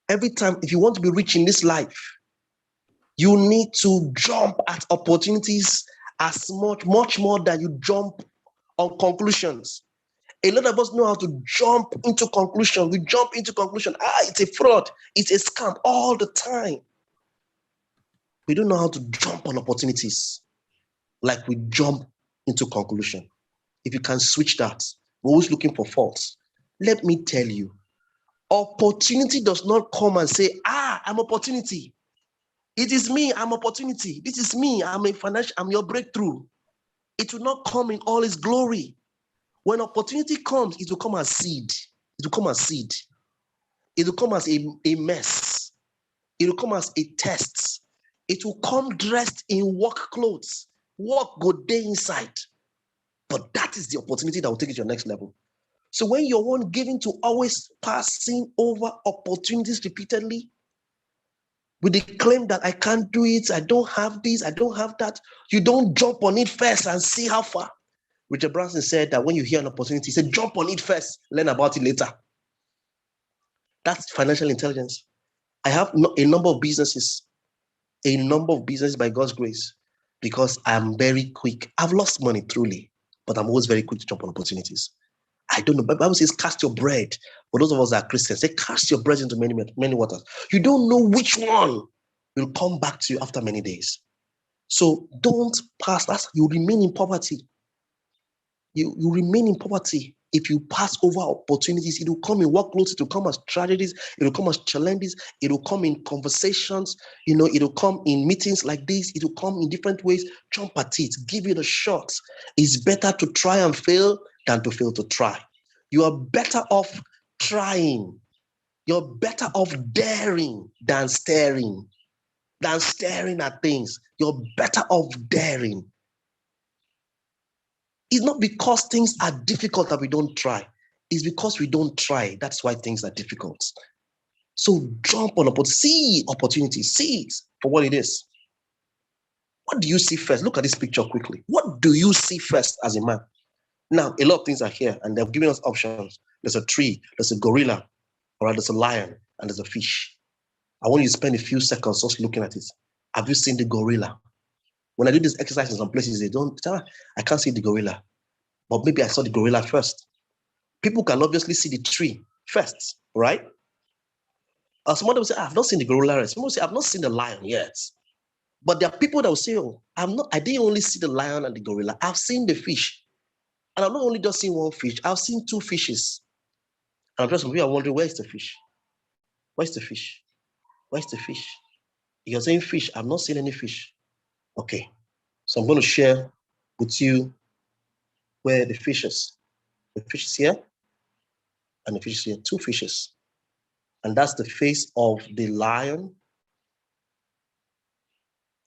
Every time, if you want to be rich in this life, you need to jump at opportunities as much more than you jump on conclusions. A lot of us know how to jump into conclusion. We jump into conclusion. It's a fraud. It's a scam all the time. We don't know how to jump on opportunities like we jump into conclusion. If you can switch that, we're always looking for faults. Let me tell you, opportunity does not come and say, I'm opportunity. It is me, I'm opportunity. This is me, I'm your breakthrough. It will not come in all its glory. When opportunity comes, it will come as seed. It will come as seed. It will come as a mess. It will come as a test. It will come dressed in work clothes. Work go day inside. But that is the opportunity that will take it to your next level. So when you're one given to always passing over opportunities repeatedly, with the claim that I can't do it, I don't have this, I don't have that, you don't jump on it first and see how far. Richard Branson said that when you hear an opportunity, he said, jump on it first, learn about it later. That's financial intelligence. I have a number of businesses by God's grace, because I'm very quick. I've lost money truly, but I'm always very quick to jump on opportunities. I don't know. The Bible says, cast your bread. For those of us that are Christians, say, cast your bread into many waters. You don't know which one will come back to you after many days. So don't pass. You remain in poverty. You remain in poverty. If you pass over opportunities, it will come in workloads, it will come as tragedies, it will come as challenges, it will come in conversations, it will come in meetings like this, it will come in different ways. Jump at it, give it a shot. It's better to try and fail than to fail to try. You are better off trying. You're better off daring than staring at things. You're better off daring. It's not because things are difficult that we don't try. It's because we don't try. That's why things are difficult. So jump on see opportunities, see it for what it is. What do you see first? Look at this picture quickly. What do you see first as a man? Now, a lot of things are here, and they've given us options. There's a tree, there's a gorilla, or there's a lion, and there's a fish. I want you to spend a few seconds just looking at it. Have you seen the gorilla? When I do this exercise in some places, I can't see the gorilla. But maybe I saw the gorilla first. People can obviously see the tree first, right? Somebody will say, I've not seen the gorilla yet. Someone will say, I've not seen the lion yet. But there are people that will say, I didn't only see the lion and the gorilla. I've seen the fish. And I'm not only just seeing one fish, I've seen two fishes. And I'm just wondering, where's the fish? Where's the fish? Where's the fish? You're saying fish. I've not seen any fish. Okay. So I'm going to share with you where the fish is. The fish is here, and the fish is here. Two fishes. And that's the face of the lion,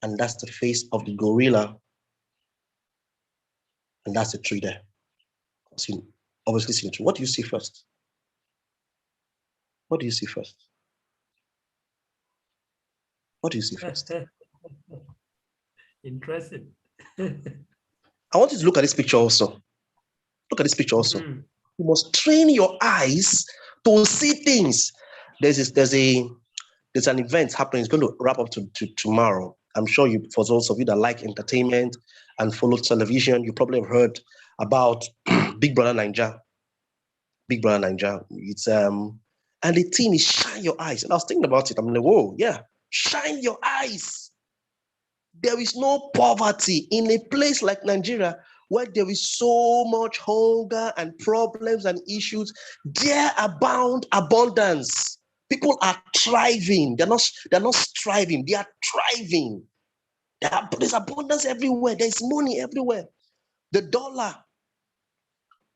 and that's the face of the gorilla, and that's the tree there. Obviously see the tree. What do you see first? What do you see first? What do you see first? Interesting. I want you to look at this picture also. Look at this picture also. Mm-hmm. You must train your eyes to see things. There's an event happening. It's going to wrap up to tomorrow. I'm sure for those of you that like entertainment and follow television, you probably have heard about Big Brother Naija. Big Brother Nigeria. It's and the theme is shine your eyes. And I was thinking about it. I'm like, whoa, yeah, shine your eyes. There is no poverty in a place like Nigeria where there is so much hunger and problems and issues. There abound abundance. People are thriving. They're not striving. They are thriving. There's abundance everywhere. There's money everywhere. The dollar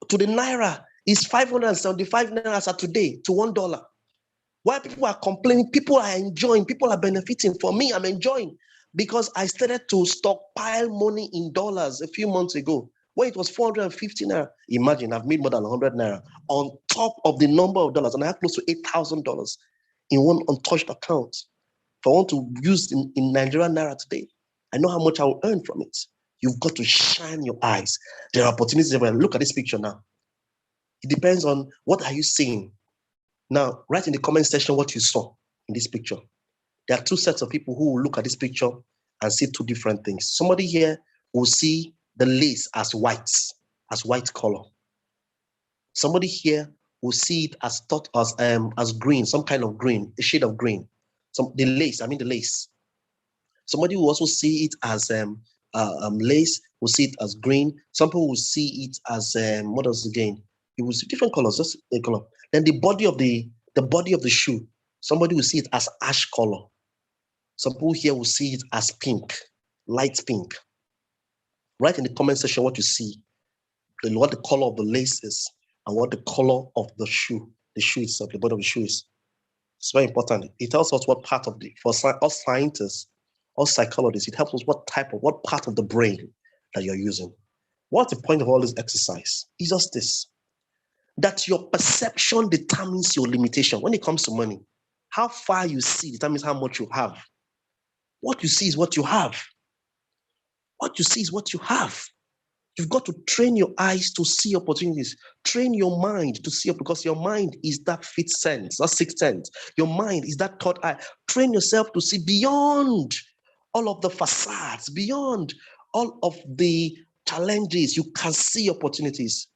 to the naira is 575 naira today to $1. While people are complaining, people are enjoying, people are benefiting. For me, I'm enjoying because I started to stockpile money in dollars a few months ago when it was 450 naira. Imagine, I've made more than 100 naira on top of the number of dollars, and I have close to $8,000 in one untouched account. If I want to use in Nigerian naira today, I know how much I will earn from it. You've got to shine your eyes. There are opportunities everywhere. Look at this picture now. It depends on what are you seeing. Now, write in the comment section what you saw in this picture. There are two sets of people who will look at this picture and see two different things. Somebody here will see the lace as white color. Somebody here will see it as green, some kind of green, a shade of green. The lace. Somebody will also see it as lace, will see it as green. Some people will see it as what else again? You will see different colors, just a color. Then the body of the shoe, somebody will see it as ash color. Some people here will see it as pink, light pink. Write in the comment section what you see, what the color of the lace is, and what the color of the shoe itself, the body of the shoe is. It's very important. It tells us what part of for us scientists, us psychologists, it helps us what part of the brain that you're using. What's the point of all this exercise? It's just this, that your perception determines your limitation when it comes to money. How far you see determines how much you have. What you see is what you have. What you see is what you have. You've got to train your eyes to see opportunities. Train your mind to see, because your mind is that fifth sense, that sixth sense. Your mind is that third eye. Train yourself to see beyond all of the facades, beyond all of the challenges. You can see opportunities.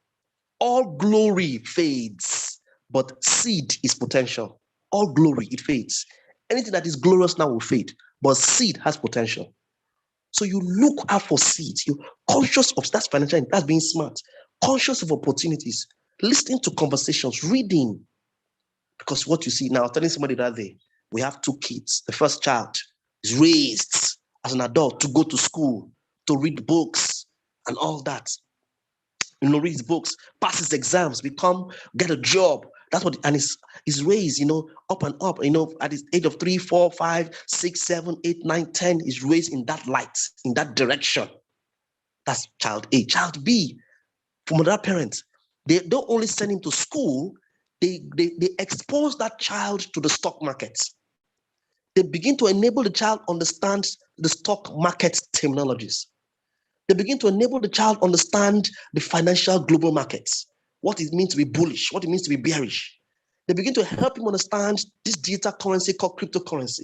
All glory fades, but seed is potential. All glory, it fades. Anything that is glorious now will fade, but seed has potential. So you look out for seeds. You're conscious of that's financial, that's being smart. Conscious of opportunities, listening to conversations, reading. Because what you see now, I was telling somebody that day, we have 2 kids. The first child is raised as an adult to go to school, to read books and all that. Reads books, passes exams, get a job. That's what, and is raised, up and up, at the age of 3, 4, 5, 6, 7, 8, 9, 10, is raised in that light, in that direction. That's child A. Child B, from other parents, they don't only send him to school, they expose that child to the stock market. They begin to enable the child understand the stock market terminologies. They begin to enable the child understand the financial global markets, what it means to be bullish, what it means to be bearish. They begin to help him understand this digital currency called cryptocurrency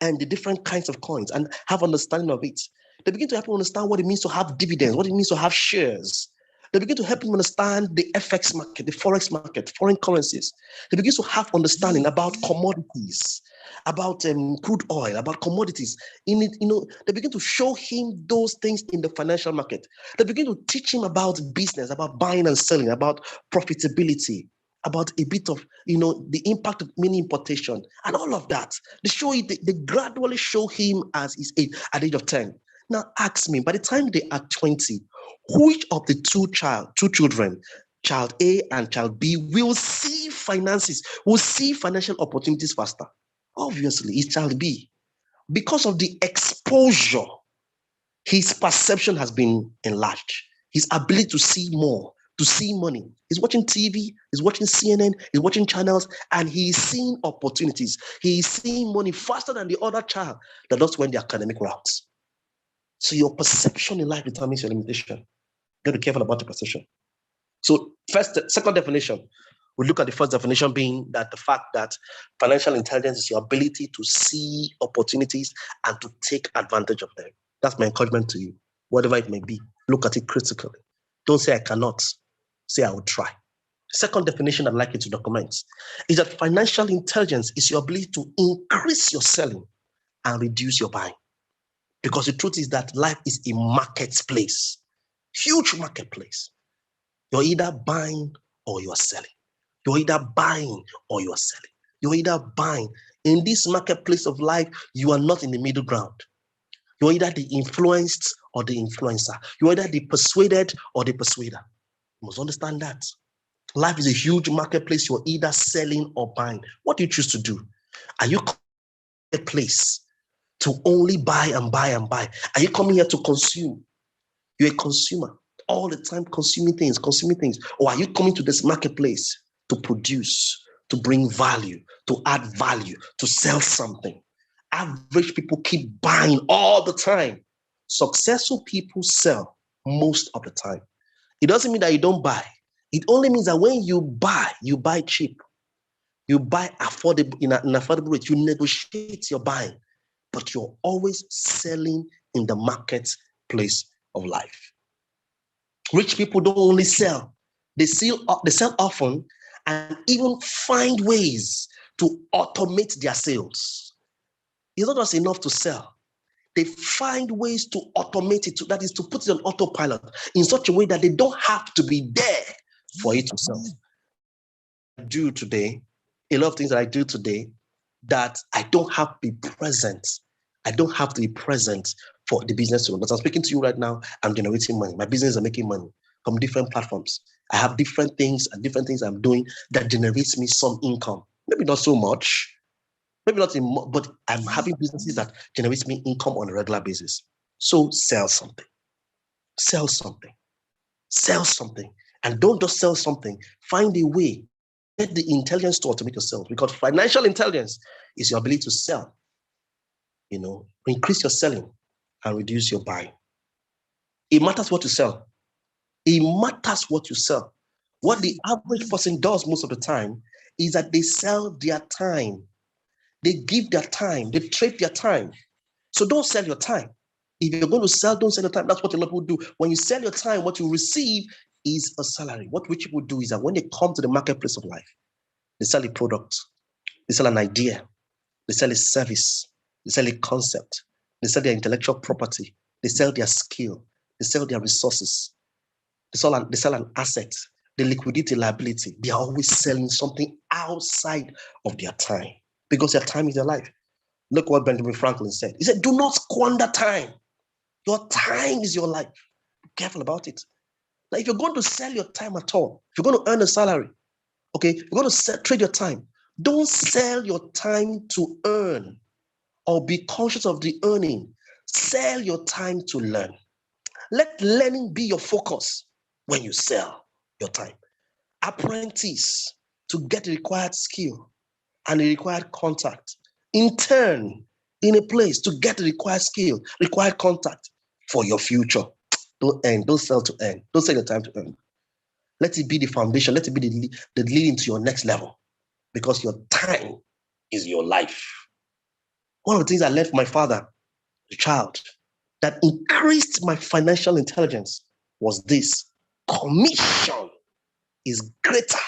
and the different kinds of coins and have understanding of it. They begin to help him understand what it means to have dividends, what it means to have shares. They begin to help him understand the FX market, the Forex market, foreign currencies. They begin to have understanding about commodities, about crude oil, about commodities. In it, they begin to show him those things in the financial market. They begin to teach him about business, about buying and selling, about profitability, about a bit of, the impact of mini importation and all of that. They gradually show him at the age of 10. Now ask me, by the time they are 20, which of the two children, child A and child B, will see financial opportunities faster? Obviously, it's child B. Because of the exposure, his perception has been enlarged. His ability to see more, to see money. He's watching TV, he's watching CNN, he's watching channels, and he's seeing opportunities. He's seeing money faster than the other child that just went the academic routes. So your perception in life determines your limitation. You got to be careful about the perception. So second definition, we look at the first definition being that the fact that financial intelligence is your ability to see opportunities and to take advantage of them. That's my encouragement to you. Whatever it may be, look at it critically. Don't say I cannot. Say I will try. Second definition I'd like you to document is that financial intelligence is your ability to increase your selling and reduce your buying. Because the truth is that life is a marketplace, huge marketplace. You're either buying or you're selling. You're either buying or you're selling. You're either buying. In this marketplace of life, you are not in the middle ground. You're either the influenced or the influencer. You're either the persuaded or the persuader. You must understand that. Life is a huge marketplace. You're either selling or buying. What do you choose to do? Are you a place to only buy and buy and buy? Are you coming here to consume? You're a consumer all the time, consuming things. Or are you coming to this marketplace to produce, to bring value, to add value, to sell something? Average people keep buying all the time. Successful people sell most of the time. It doesn't mean that you don't buy. It only means that when you buy cheap. You buy affordable in an affordable rate. You negotiate your buying, but you're always selling in the marketplace of life. Rich people don't only sell, they sell often and even find ways to automate their sales. It's not just enough to sell. They find ways to automate it, that is to put it on autopilot in such a way that they don't have to be there for it to sell. A lot of things that I do today that I don't have to be present. I don't have to be present for the business to run. But I'm speaking to you right now, I'm generating money. My business is making money from different platforms. I have different things I'm doing that generates me some income. Maybe not so much, maybe not but I'm having businesses that generates me income on a regular basis. So sell something. Sell something. Sell something. And don't just sell something. Find a way. Get the intelligence to automate your sales, because financial intelligence is your ability to sell. Increase your selling and reduce your buying. It matters what you sell. It matters what you sell. What the average person does most of the time is that they sell their time. They give their time. They trade their time. So don't sell your time. If you're going to sell, don't sell your time. That's what a lot of people do. When you sell your time, what you receive is a salary. What rich people do is that when they come to the marketplace of life, they sell a product, they sell an idea, they sell a service, they sell a concept, they sell their intellectual property, they sell their skill, they sell their resources, they sell an asset, the liquidity, liability. They are always selling something outside of their time, because their time is their life. Look what Benjamin Franklin said. He said, do not squander time. Your time is your life. Be careful about it. Now, if you're going to sell your time at all, if you're going to earn a salary, okay, you're going to trade your time. Don't sell your time to earn or be conscious of the earning. Sell your time to learn. Let learning be your focus when you sell your time. Apprentice to get the required skill and the required contact. Intern in a place to get the required skill, required contact for your future. Don't earn, don't sell to earn. Don't sell your time to earn. Let it be the foundation. Let it be the leading to your next level, because your time is your life. One of the things I learned from my father, the child, that increased my financial intelligence was this: commission is greater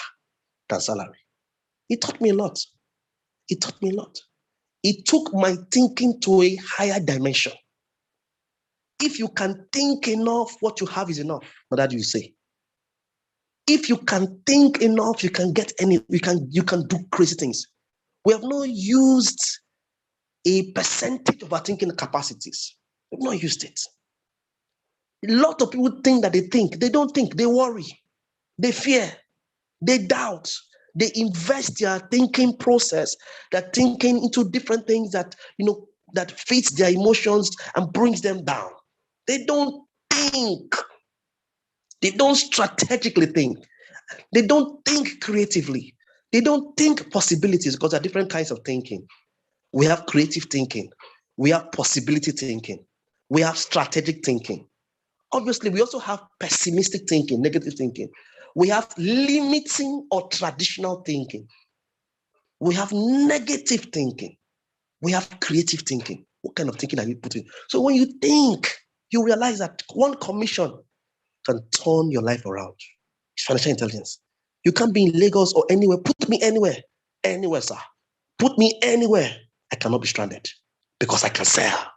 than salary. It taught me a lot. It taught me a lot. It took my thinking to a higher dimension. If you can think enough, what you have is enough. What that you say? If you can think enough, you can get you can do crazy things. We have not used a percentage of our thinking capacities. We've not used it. A lot of people think that they think. They don't think. They worry. They fear. They doubt. They invest their thinking process, their thinking into different things that, that fits their emotions and brings them down. They don't think. They don't strategically think. They don't think creatively. They don't think possibilities, because there are different kinds of thinking. We have creative thinking. We have possibility thinking. We have strategic thinking. Obviously, we also have pessimistic thinking, negative thinking. We have limiting or traditional thinking. We have negative thinking. We have creative thinking. What kind of thinking are you putting? So when you think, you realize that one commission can turn your life around. It's financial intelligence. You can't be in Lagos or anywhere. Put me anywhere. Anywhere, sir. Put me anywhere. I cannot be stranded because I can sell.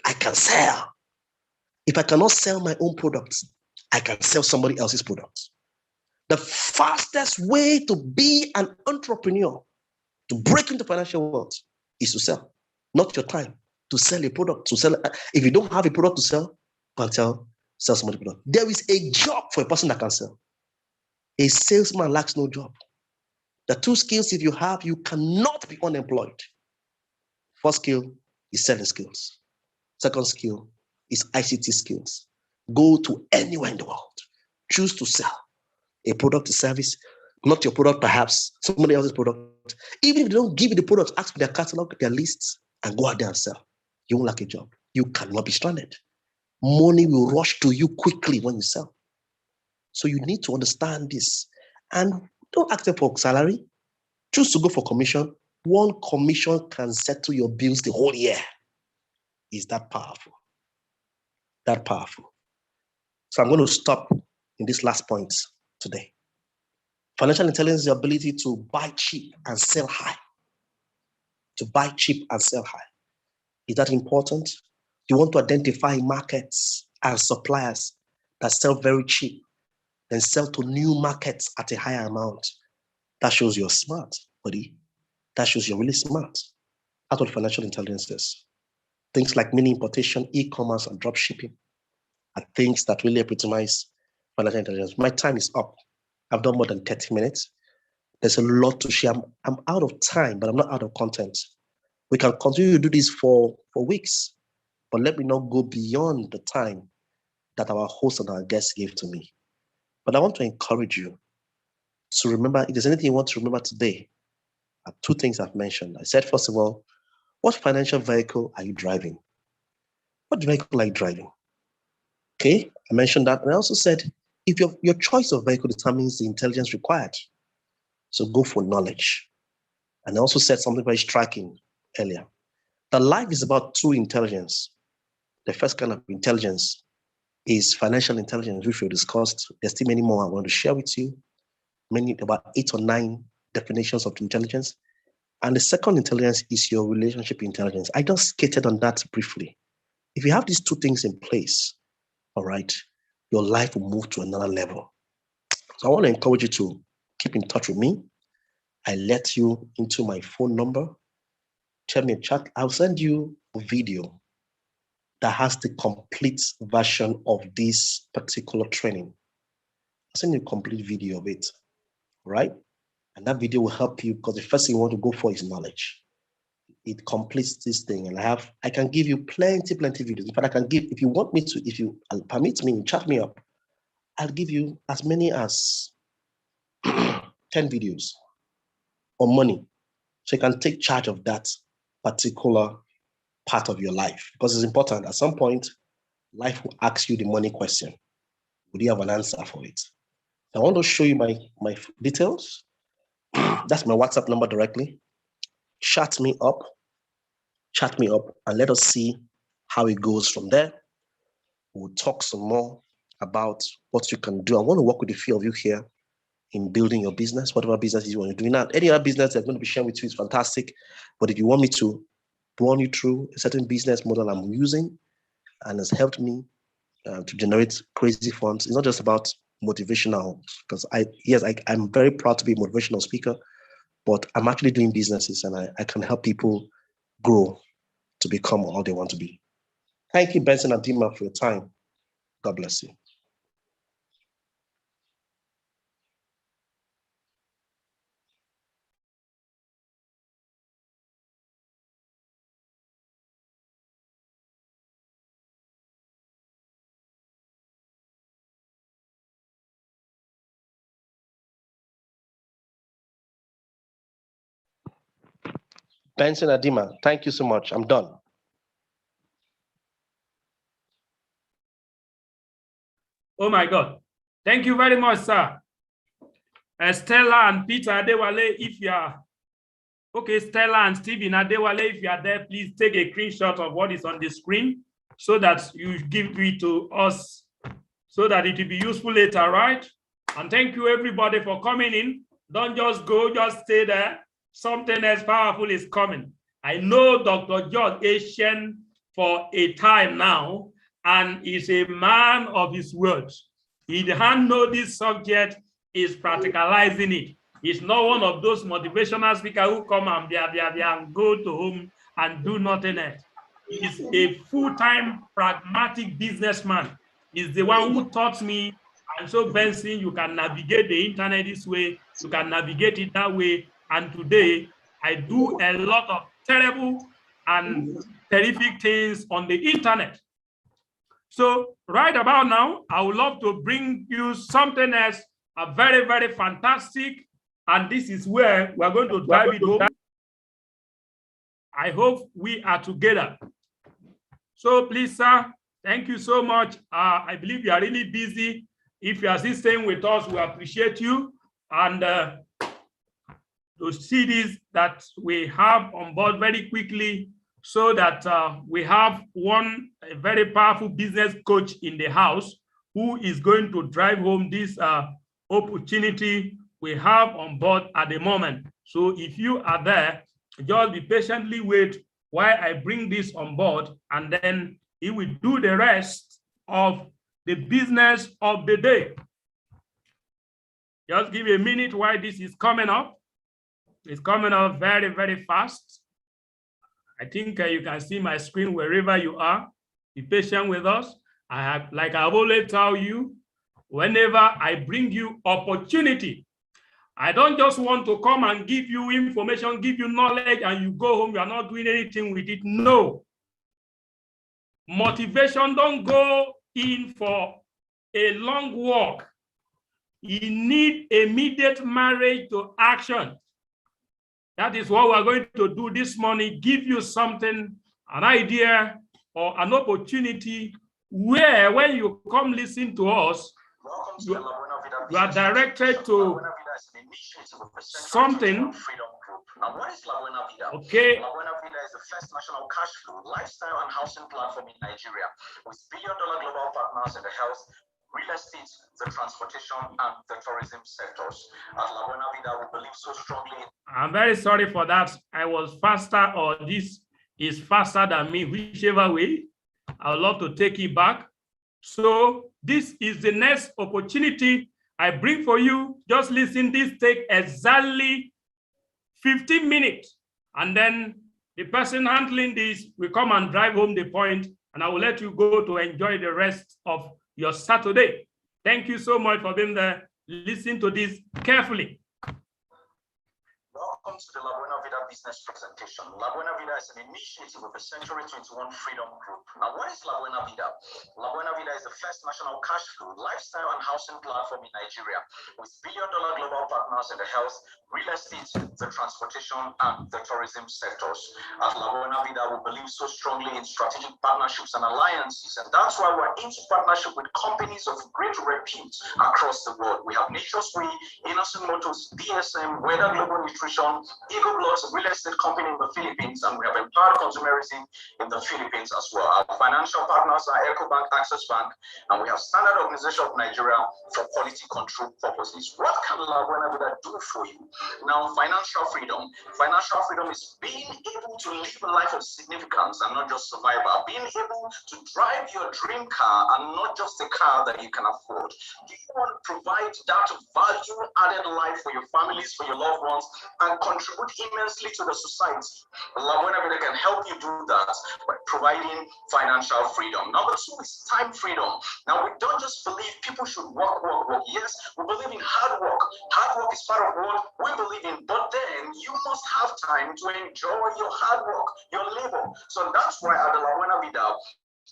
I can sell. If I cannot sell my own products, I can sell somebody else's products. The fastest way to be an entrepreneur, to break into financial world, is to sell. Not your time. To sell a product. To sell. If you don't have a product to sell, you can sell somebody product. There is a job for a person that can sell. A salesman lacks no job. The two skills, if you have, you cannot be unemployed. First skill is selling skills. Second skill is ICT skills. Go to anywhere in the world. Choose to sell a product, a service, not your product, perhaps somebody else's product. Even if they don't give you the product, ask for their catalog, their lists, and go out there and sell. You won't lack a job. You cannot be stranded. Money will rush to you quickly when you sell. So you need to understand this. And don't ask them for salary. Choose to go for commission. One commission can settle your bills the whole year. Is that powerful? That powerful. So I'm going to stop in this last point today. Financial intelligence is the ability to buy cheap and sell high. To buy cheap and sell high. Is that important? You want to identify markets and suppliers that sell very cheap, then sell to new markets at a higher amount. That shows you're smart, buddy. That shows you're really smart. That's what financial intelligence is. Things like mini importation, e-commerce, and drop shipping are things that really epitomize financial intelligence. My time is up. I've done more than 30 minutes. There's a lot to share. I'm out of time, but I'm not out of content. We can continue to do this for weeks, but let me not go beyond the time that our host and our guests gave to me. But I want to encourage you to remember, if there's anything you want to remember today, two things I've mentioned. I said, first of all, what financial vehicle are you driving? What vehicle are you driving? Okay, I mentioned that. And I also said, if your choice of vehicle determines the intelligence required, so go for knowledge. And I also said something very striking earlier. That life is about true intelligence. The first kind of intelligence is financial intelligence, which we discussed. There's still many more I want to share with you. About 8 or 9 definitions of intelligence. And the second intelligence is your relationship intelligence. I just skated on that briefly. If you have these two things in place, all right, your life will move to another level. So I want to encourage you to keep in touch with me. I let you into my phone number. Tell me a chat. I'll send you a video that has the complete version of this particular training. I'll send you a complete video of it, right? And that video will help you because the first thing you want to go for is knowledge. It completes this thing. And I can give you plenty videos. In fact, I can give, if you want me to, if you permit me, chat me up, I'll give you as many as 10 videos on money. So you can take charge of that particular part of your life because it's important. At some point, life will ask you the money question. Would you have an answer for it? I want to show you my details. That's my WhatsApp number directly. Chat me up, and let us see how it goes from there. We'll talk some more about what you can do. I want to work with a few of you here in building your business, whatever business you want to do. Now, any other business I'm going to be sharing with you is fantastic. But if you want me to run you through a certain business model I'm using and has helped me to generate crazy funds, it's not just about motivational, because I'm very proud to be a motivational speaker, but I'm actually doing businesses and I can help people grow to become all they want to be. Thank you, Benson and Dima, for your time. God bless you. Benson Adima, thank you so much. I'm done. Oh my God. Thank you very much, sir. Stella and Peter Adewale, if you are, okay, Stella and Stephen Adewale, if you are there, please take a screenshot of what is on the screen so that you give it to us so that it will be useful later, right? And thank you everybody for coming in. Don't just go, just stay there. Something else powerful is coming. I know Dr. George Asian for a time now, and is a man of his words. He handles this subject, is practicalizing it. He's not one of those motivational speakers who come and and go to home and do nothing else. He's a full-time pragmatic businessman. He's the one who taught me. And so, Benson, you can navigate the internet this way, you can navigate it that way. And today, I do a lot of terrible and terrific things on the internet. So right about now, I would love to bring you something else, a very, very fantastic. And this is where we're going to drive it home. I hope we are together. So please, sir, thank you so much. I believe you are really busy. If you are still staying with us, we appreciate you. And those CDs that we have on board very quickly, so that we have a very powerful business coach in the house who is going to drive home this opportunity we have on board at the moment. So if you are there, just be patiently wait while I bring this on board, and then he will do the rest of the business of the day. Just give a minute while this is coming up. It's coming up very, very fast. I think you can see my screen wherever you are. Be patient with us. Like I always tell you, whenever I bring you opportunity, I don't just want to come and give you information, give you knowledge, and you go home, you are not doing anything with it. No. Motivation don't go in for a long walk. You need immediate marriage to action. That is what we're going to do this morning, give you something, an idea or an opportunity where when you come listen to us, you are directed to something. Okay. La Buena Vida is the first national cash flow, lifestyle and housing platform in Nigeria with billion-dollar global partners in the health, real estate, the transportation, and the tourism sectors. At La Buena Vida, we believe so strongly. I'm very sorry for that. I was faster, or this is faster than me, whichever way. I would love to take it back. So this is the next opportunity I bring for you. Just listen, this take exactly 15 minutes. And then the person handling this will come and drive home the point, and I will let you go to enjoy the rest of your Saturday. Thank you so much for being there. Listen to this carefully. Welcome to the La Buena Vida business presentation. La Buena Vida is an initiative of the Century 21 Freedom Group. Now, what is La Buena Vida? La Buena Vida is the first national cash flow, lifestyle and housing platform in Nigeria with billion-dollar global partners in the health, real estate, the transportation, and the tourism sectors. At La Buena Vida, we believe so strongly in strategic partnerships and alliances, and that's why we're into partnership with companies of great repute across the world. We have Nature's Way, Innocent Motors, DSM, Weather Global Nutrition, Eagle Blocks, a real estate company in the Philippines, and we have Empowered Consumerism in the Philippines as well. Our financial partners are EcoBank, Access Bank, and we have Standard Organization of Nigeria for quality control purposes. What can La Buena Vida do for you? Now, financial freedom. Financial freedom is being able to live a life of significance and not just survival. Being able to drive your dream car and not just a car that you can afford. Do you want to provide that value-added life for your families, for your loved ones, and contribute immensely to the society? La Buena Vida can help you do that by providing financial freedom. Number two is time freedom. Now, we don't just believe people should work. Yes, we believe in hard work. Hard work is part of what we believe in, but then you must have time to enjoy your hard work, your labor. So that's why at the La Buena Vida,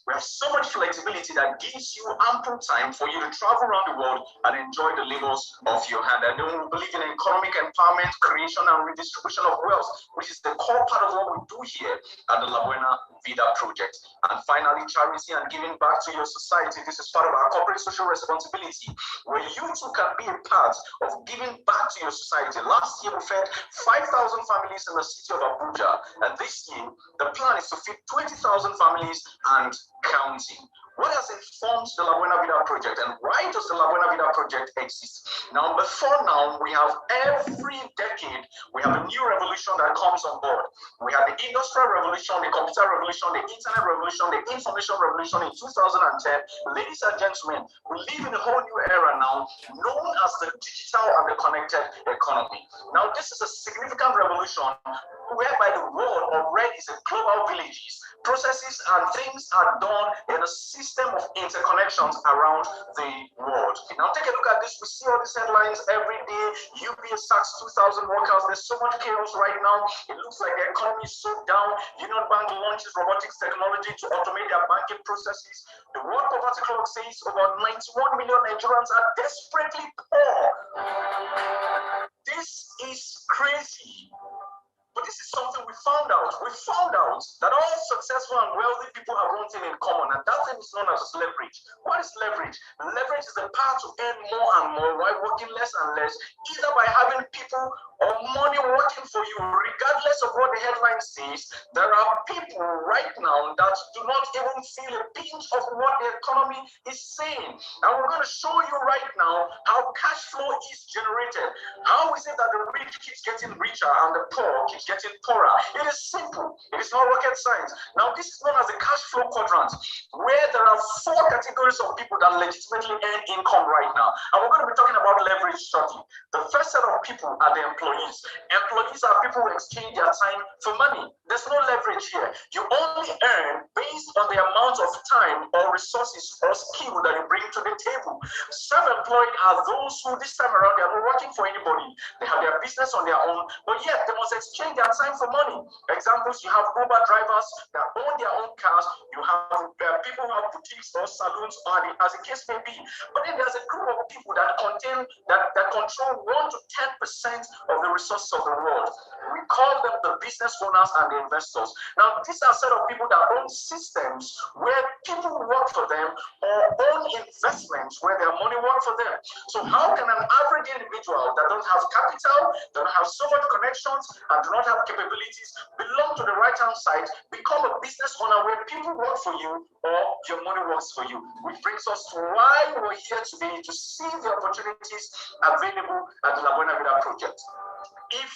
we have so much flexibility that gives you ample time for you to travel around the world and enjoy the labors of your hand. And then we believe in economic empowerment, creation, and redistribution of wealth, which is the core part of what we do here at the La Buena Vida project. And finally, charity and giving back to your society. This is part of our corporate social responsibility, where you too can be a part of giving back to your society. Last year, we fed 5,000 families in the city of Abuja. And this year, the plan is to feed 20,000 families and counting. What has informed the La Buena Vida project, and why does the La Buena Vida project exist? Now, before now, we have every decade, we have a new revolution that comes on board. We have the industrial revolution, the computer revolution, the internet revolution, the information revolution in 2010. Ladies and gentlemen, we live in a whole new era now, known as the digital and the connected economy. Now, this is a significant revolution whereby the world already is a global villages. Processes and things are done in a system of interconnections around the world. Now take a look at this. We see all these headlines every day. UBS sacks 2,000 workers. There's so much chaos right now. It looks like the economy is so down. Union Bank launches robotics technology to automate their banking processes. The World Poverty Clock says over 91 million Nigerians are desperately poor. This is crazy. But this is something we found out. We found out that all successful and wealthy people have one thing in common, and that thing is known as leverage. What is leverage? Leverage is the power to earn more and more while working less and less, either by having people or money working for you, regardless of what the headline says. There are people right now that do not even feel a pinch of what the economy is saying. And we're going to show you right now how cash flow is generated. How is it that the rich keeps getting richer and the poor keeps getting poorer? It is simple. It is not rocket science. Now, this is known as the cash flow quadrant, where there are 4 categories of people that legitimately earn income right now. And we're going to be talking about leverage shortly. The first set of people are the employees. Employees are people who exchange their time for money. There's no leverage here. You only earn based on the amount of time or resources or skill that you bring to the table. Self-employed are those who this time around, they are not working for anybody. They have their business on their own, but yet they must exchange their time for money. Examples, you have Uber drivers that own their own cars. You have people who have boutiques or salons, or as the case may be. But then there's a group of people that control 1 to 10% of the resources of the world. We call them the business owners and the investors. Now, these are a set of people that own systems where people work for them, or own investments where their money work for them. So how can an average individual that don't have capital, don't have so much connections, and do not have capabilities belong to the right-hand side, become a business owner where people work for you or your money works for you? Which brings us to why we're here today, to see the opportunities available at the La Buena Vida project. If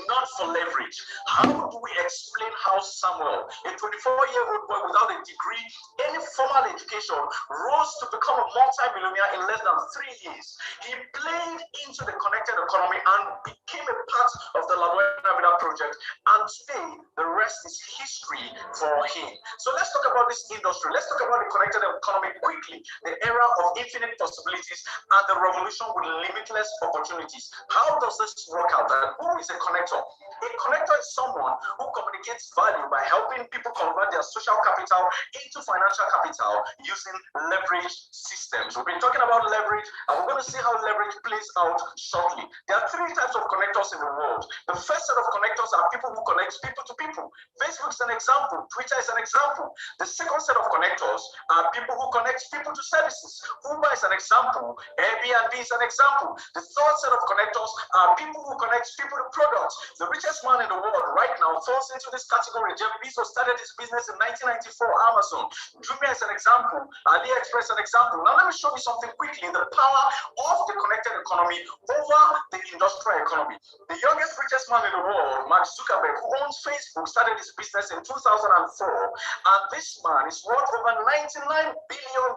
not for leverage, how do we explain how Samuel, a 24-year-old boy without a degree, any formal education, rose to become a multi-millionaire in less than 3 years? He played into the connected economy and became a part of the La Buena Vida project, and today the rest is history for him. So let's talk about this industry. Let's talk about the connected economy quickly, the era of infinite possibilities and the revolution with limitless opportunities. How does this work out? And who is a connector? A connector is someone who communicates value by helping people convert their social capital into financial capital using leverage systems. We've been talking about leverage, and we're going to see how leverage plays out shortly. There are 3 types of connectors in the world. The first set of connectors are people who connect people to people. Facebook is an example. Twitter is an example. The second set of connectors are people who connect people to services. Uber is an example. Airbnb is an example. The third set of connectors are people who connect people to products. The richest man in the world right now falls into this category. Jeff Bezos started his business in 1994, Amazon. Jumia is an example. AliExpress is an example. Now let me show you something quickly, the power of the connected economy over the industrial economy. The youngest, richest man in the world, Mark Zuckerberg, who owns Facebook, started his business in 2004. And this man is worth over $99 billion.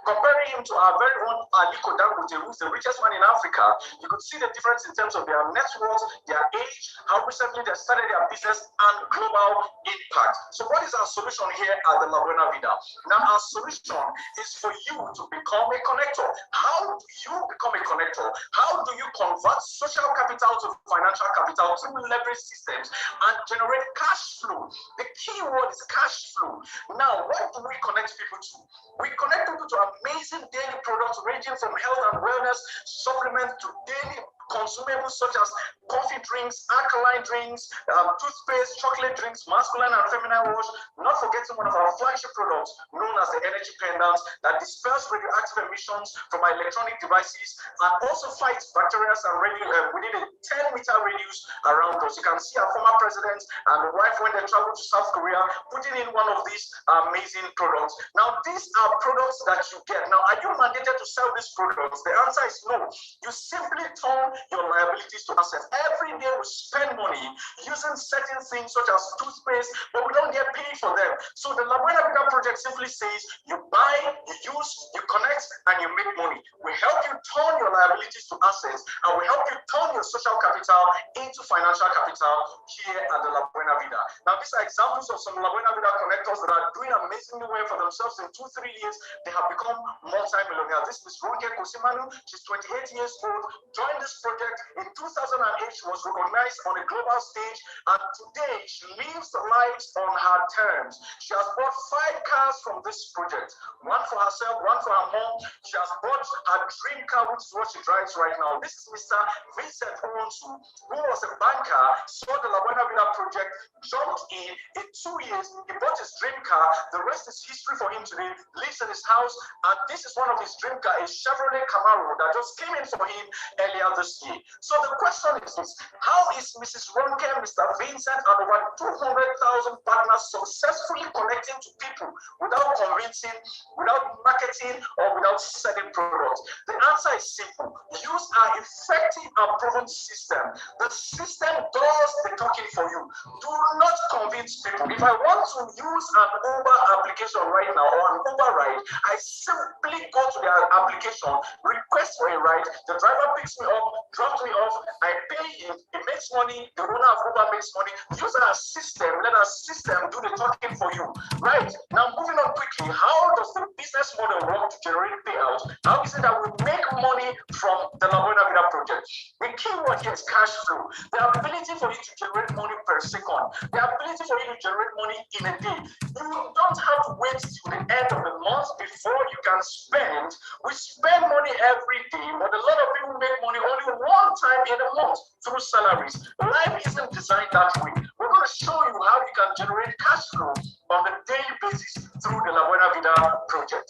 Comparing him to our very own Aliko Dangote, who's the richest man in Africa, you could see the difference in terms of their net worth, their age, how recently they started their business, and global impact. So what is our solution here at the La Buena Vida? Now, our solution is for you to become a connector. How do you become a connector? How do you convert social capital to financial capital through leverage systems and generate cash flow? The key word is cash flow. Now, what do we connect people to? We connect people to amazing daily products ranging from health and wellness supplements to daily consumables such as coffee drinks, alkaline drinks, toothpaste, chocolate drinks, masculine and feminine wash, not forgetting one of our flagship products known as the energy pendants that dispels radioactive emissions from our electronic devices and also fights bacteria and within a 10-meter radius around us. You can see our former president and the wife when they traveled to South Korea putting in one of these amazing products. Now, these are products that you get. Now, are you mandated to sell these products? The answer is no. You simply turn your liabilities to assets. Every day we spend money using certain things such as toothpaste, but we don't get paid for them. So the La Buena Vida project simply says you buy, you use, you connect, and you make money. We help you turn your liabilities to assets, and we help you turn your social capital into financial capital here at the La Buena Vida. Now, these are examples of some La Buena Vida connectors that are doing amazingly well for themselves. In 2-3 years, they have become multi-millionaires. This is Ronke Kosimanu. She's 28 years old, joined this project in 2008. She was recognized on a global stage, and today she lives the lives on her terms. She has bought 5 cars from this project, one for herself, one for her mom. She has bought her dream car, which is what she drives right now. This is Mr. Vincent Owonsu, who was a banker, saw the La Buena Vida project, jumped in 2 years, he bought his dream car. The rest is history for him today. Lives in his house, and this is one of his dream car, a Chevrolet Camaro that just came in for him earlier this year. So the question is this: how is Mrs. Ronke, Mr. Vincent, and over 200,000 partners successfully connecting to people without convincing, without marketing, or without selling products? The answer is simple. Use our effective and proven system. The system does the talking for you. Do not convince people. If I want to use an Uber application right now or an Uber ride, I simply go to their application, request for a ride, the driver picks me up, drops me off, I pay him, he makes money, the owner of Uber makes money. Use our system, let our system do the talking for you. Right, now moving on quickly, how does the business model work to generate payouts? How is it that we make money from the La Buena Vida project? The key word here is cash flow. The ability for you to generate money per second, the ability for you to generate money in a day. You don't have to wait till the end of the month before you can spend. We spend money every day, but a lot of people make money only one time in a month through salaries. Life isn't designed that way. We're going to show you how you can generate cash flow on a daily basis through the La Buena Vida project.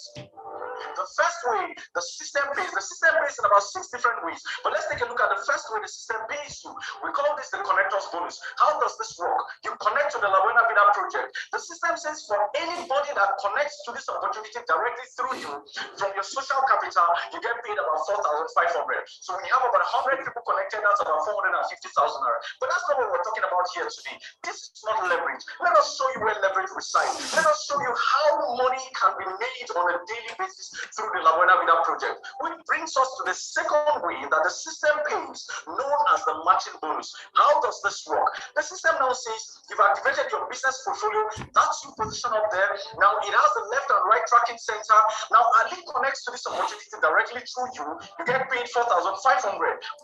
The first way the system pays in about 6 different ways. But let's take a look at the first way the system pays you. We call this the connectors bonus. How does this work? You connect to the La Buena Vida project. The system says for anybody that connects to this opportunity directly through you, from your social capital, you get paid about 4,500. So when you have about 100 people connected, that's about 450,000 naira. But that's not what we're talking about here today. This is not leverage. Let us show you where leverage resides. Let us show you how money can be made on a daily basis through the La Buena Vida project, which brings us to the second way that the system pays, known as the matching bonus. How does this work? The system now says you've activated your business portfolio, that's your position up there. Now it has the left and right tracking center. Now Ali connects to this opportunity directly through you, you get paid 4,500.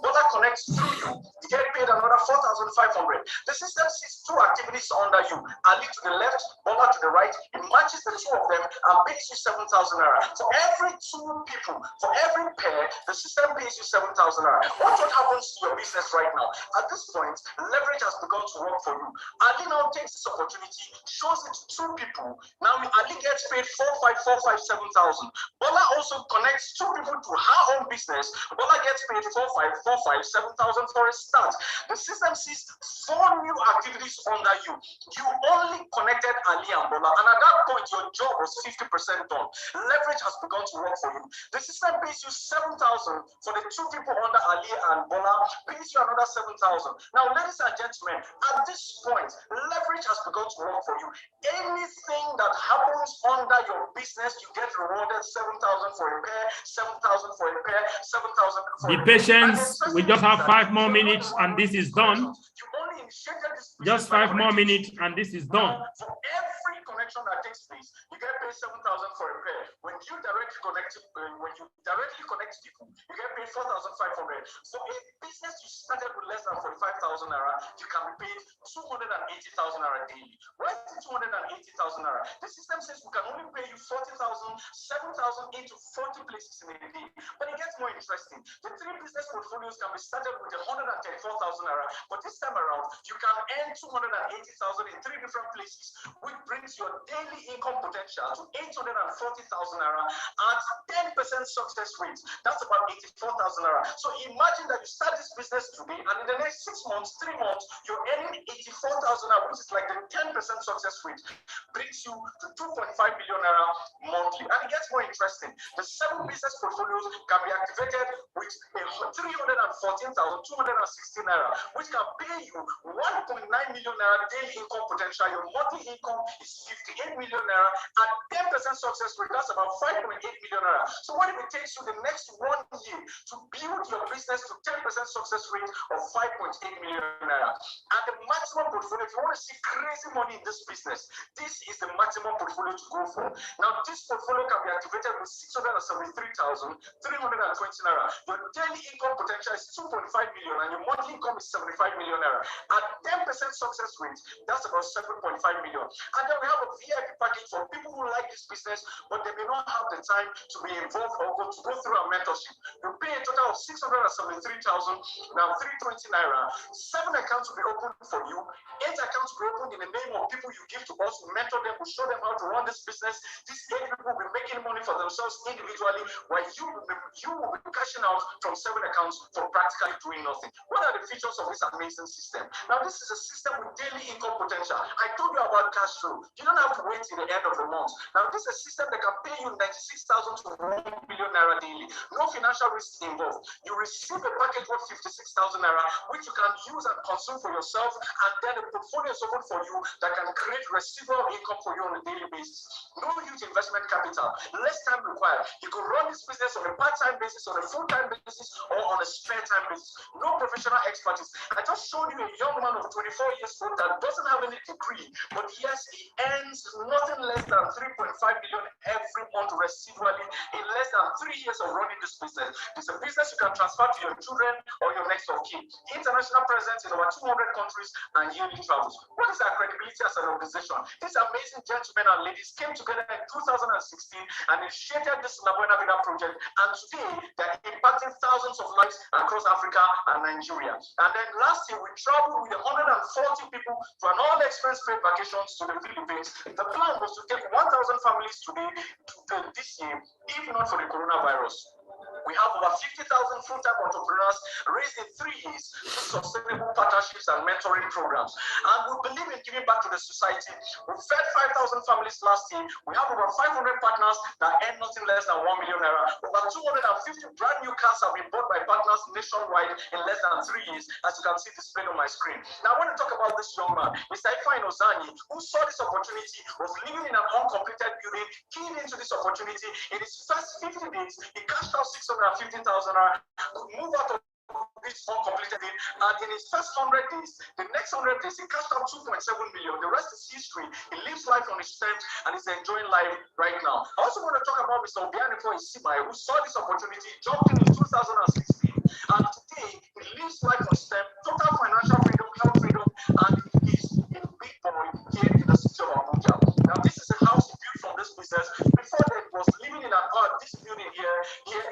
Bola connects through you, you get paid another 4,500. The system sees 2 activities under you, Ali to the left, Bola to the right. It matches the 2 of them and pays you 7,000 naira. For every 2 people, for every pair, the system pays you 7,000 naira. What happens to your business right now? At this point, leverage has begun to work for you. Ali now takes this opportunity, shows it to 2 people. Now Ali gets paid 4,545, 7,000. Bola also connects 2 people to her own business. Bola gets paid 4,545, 7,000 for a start. The system sees 4 new activities under you. You only connected Ali and Bola, and at that point, your job was 50% done. Leverage has begun to work for you. The system pays you 7,000 for the 2 people under Ali and Bola, pays you another 7,000. Now, ladies and gentlemen, at this point, leverage has begun to work for you. Anything that happens under your business, you get rewarded 7,000 for a pair, 7,000 for a pair, 7,000 for Be a pair. patient. We just have 5 more minutes and this is done. You only initiated this Just 5 more minutes and this is done. For every connection that takes place, you get paid 7,000 for a pair. When you directly connect people, you get paid 4,500. For a business you started with less than 45,000 naira, you can be paid 280,000 naira daily. Why is it 280,000 naira? The system says we can only pay you 40,000, 7,000 into 40 places in a day. But it gets more interesting. The three business portfolios can be started with 134,000 naira, but this time around, you can earn 280,000 in three different places, which brings your daily income potential to 840,000 naira at 10% success rate. That's about 84,000 naira. So imagine that you start this business today, and in the next 6 months, 3 months, you're earning 84,000 naira, which is like the 10% success rate, brings you to 2.5 million naira monthly. And it gets more interesting. The 7 business portfolios can be activated with 314,216 naira, which can pay you 1.9 million naira daily income potential. Your monthly income is 58 million naira at 10% success rate. That's about 5.8 million naira. So what if it takes you the next 1 year to build your business to 10% success rate of 5.8 million naira? And the maximum portfolio, if you want to see crazy money in this business, this is the maximum portfolio to go for. Now, this portfolio can be activated with 673,320 naira. Your daily income potential is 2.5 million, and your monthly income is 75 million naira. At 10% success rate, that's about 7.5 million. And then we have a VIP package for people who like this business, but they may not have the time to be involved or to go through our mentorship. You pay a total of 673,000, now 320 naira. 7 accounts will be opened for you. 8 accounts will be opened in the name of people you give to us. We mentor them, we show them how to run this business. These 8 people will be making money for themselves individually, while you will be cashing out from 7 accounts for practically doing nothing. What are the features of this amazing system? Now, this is a system with daily income potential. I told you about cash flow. You don't have to wait till the end of the month. Now, this is a system that can pay you 96,000 to 1 million naira daily. No financial risk involved. You receive a package worth 56,000 naira, which you can use and consume for yourself, and then a portfolio is open for you that can create residual income for you on a daily basis. No huge investment capital, less time required. You can run this business on a part-time basis, on a full-time basis, or on a spare time basis. No professional expertise. I just showed you a young man of 24 years old that doesn't have any degree, but yes, he earns nothing less than 3.5 million every month residually in less than 3 years of running this business. It's a business you can transfer to your children or your next of kin. International presence in over 200 countries and yearly travels. What is our credibility as an organization? These amazing gentlemen and ladies came together in 2016 and initiated this La Buena Vida project, and today they're impacting thousands of lives across Africa and Nigeria. And then last year we traveled with 140 people to an all-expense paid vacations to the Philippines. The plan was to take 1,000 families today to this year, if not for the coronavirus. We have over 50,000 full-time entrepreneurs raised in 3 years through sustainable partnerships and mentoring programs. And we believe in giving back to the society. We fed 5,000 families last year. We have over 500 partners that earn nothing less than 1 million naira. Over 250 brand new cars have been bought by partners nationwide in less than 3 years, as you can see displayed on my screen. Now, I want to talk about this young man, Mr. Ifeanyi Ozani, who saw this opportunity, was living in an uncompleted building, keyed into this opportunity. In his first 50 days, he cashed out 615,000 naira, could move out of this uncompleted deal, and in his first 100 days, the next 100 days, he cashed out 2.7 million. The rest is history. He lives life on his terms and is enjoying life right now. I also want to talk about Mr. Obianefo Isimaye, who saw this opportunity, jumped in 2016, and today he lives life on his terms, total financial freedom, health freedom, and he's a big boy here in the city of Abuja. Now, this is a house he built from this business. Before that, he was living in this building here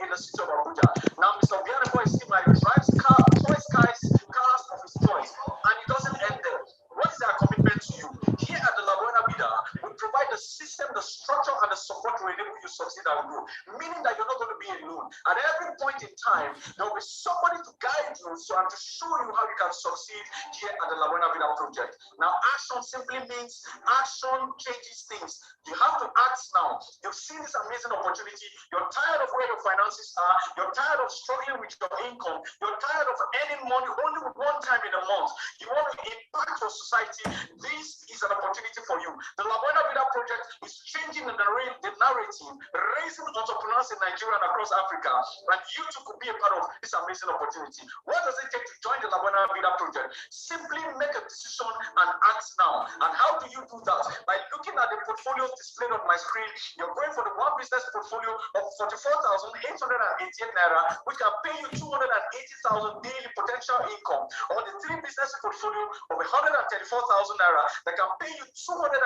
in the city of Abuja. Now, Mr. Obianefo Isimaye drives cars of his choice, and it doesn't end there. What is our commitment to you? Here at the La Buena Vida, we provide the system, the structure, and the support to enable you to succeed and grow, meaning that you're not going to be alone. At every point in time, there will be somebody to guide you and to show you how you can succeed here at the La Buena Vida project. Now, action simply means action changes things. You have to act now. You've seen this amazing opportunity. You're tired of where your finances are. You're tired of struggling with your income. You're tired of earning money only one time in a month. You want to impact your society. This is an opportunity for you. The La Buena Vida project is changing the narrative, raising entrepreneurs in Nigeria and across Africa, and you too could be a part of this amazing opportunity. What does it take to join the La Buena Vida project? Simply make a decision and act now. And how do you do that? By looking at the portfolios displayed on my screen. You're going for the one business portfolio of 44,888 naira, which can pay you 280,000 daily potential income, or the 3 business portfolio of 134,000 naira that can pay you 280,000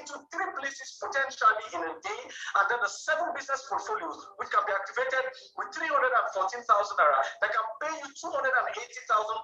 into 3 places potentially in a day, and then the 7 business portfolios which can be activated with 314,000 14,000 naira, that can pay you 280,000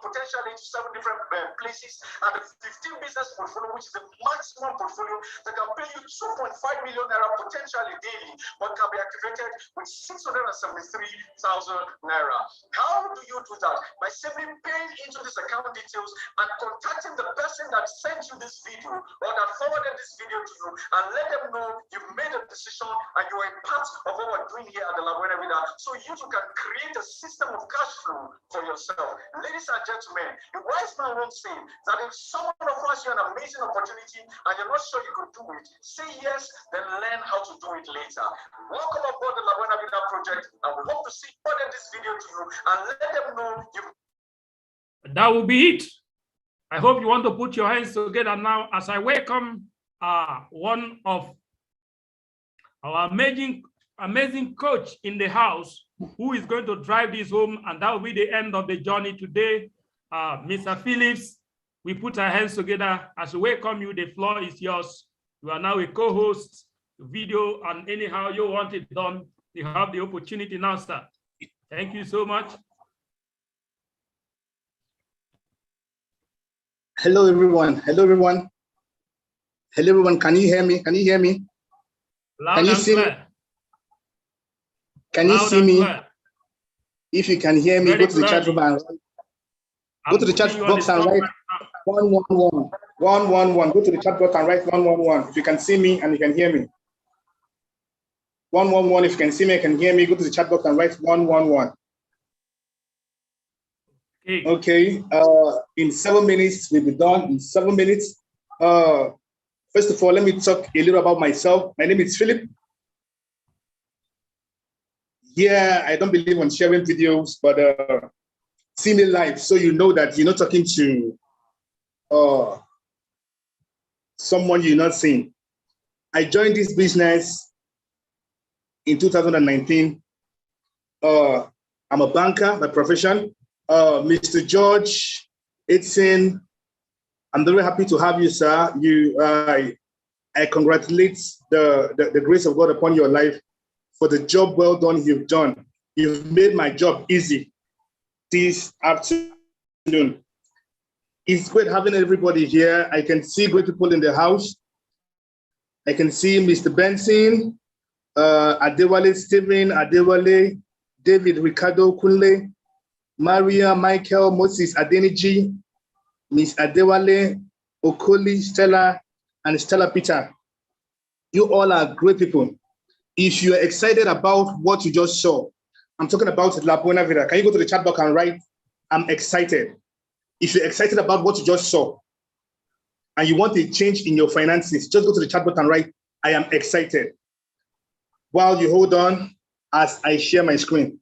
potentially to 7 different places, and the 15 business portfolio, which is the maximum portfolio, that can pay you 2.5 million naira potentially daily, but can be activated with 673,000 naira. How do you do that? By simply paying into this account details and contacting the person that sent you this video or that forwarded this video to you, and let them know you've made a decision and you are a part of what we're doing here at the La Buena Vida, so you too can create a system of cash flow for yourself. Ladies and gentlemen, the wise man once said that if someone offers you an amazing opportunity and you're not sure you could do it, say yes, then learn how to do it later. Welcome aboard the La Buena Vida project, and we hope to see forward this video to you and let them know you've. That will be it. I hope you want to put your hands together now as I welcome one of our amazing coach in the house who is going to drive this home, and that will be the end of the journey today. Mr. Phillips, we put our hands together as we welcome you. The floor is yours. You are now a co-host, video, and anyhow you want it done, you have the opportunity now, sir. Thank you so much. Hello, everyone. Hello, everyone. Hello, everyone. Can you hear me? Can you hear me? Loud can you and see clear. me? Can you Loud see me? clear. If you can hear me, Very go to the chat room and I'm go to the chat putting you box on the and write spot 111. 111. Go to the chat box and write 111. If you can see me and you can hear me. 111. If you can see me and can hear me, go to the chat box and write 111. Okay. In 7 minutes, we'll be done. In 7 minutes. First of all, let me talk a little about myself. My name is Philip. Yeah, I don't believe on sharing videos, but see me live so you know that you're not talking to someone you're not seeing. I joined this business in 2019. I'm a banker by profession. Mr. George Edson, I'm very happy to have you, sir. I congratulate the grace of God upon your life for the job well done you've done. You've made my job easy this afternoon. It's great having everybody here. I can see great people in the house. I can see Mr. Benson, Adewale Stephen, Adewale, David Ricardo Kunle, Maria Michael Moses Adeniji, Miss Adewale, Okoli, Stella, and Stella Peter. You all are great people. If you are excited about what you just saw, I'm talking about La Buena Vida. Can you go to the chat box and write, I'm excited. If you're excited about what you just saw and you want a change in your finances, just go to the chat box and write, I am excited. While you hold on as I share my screen.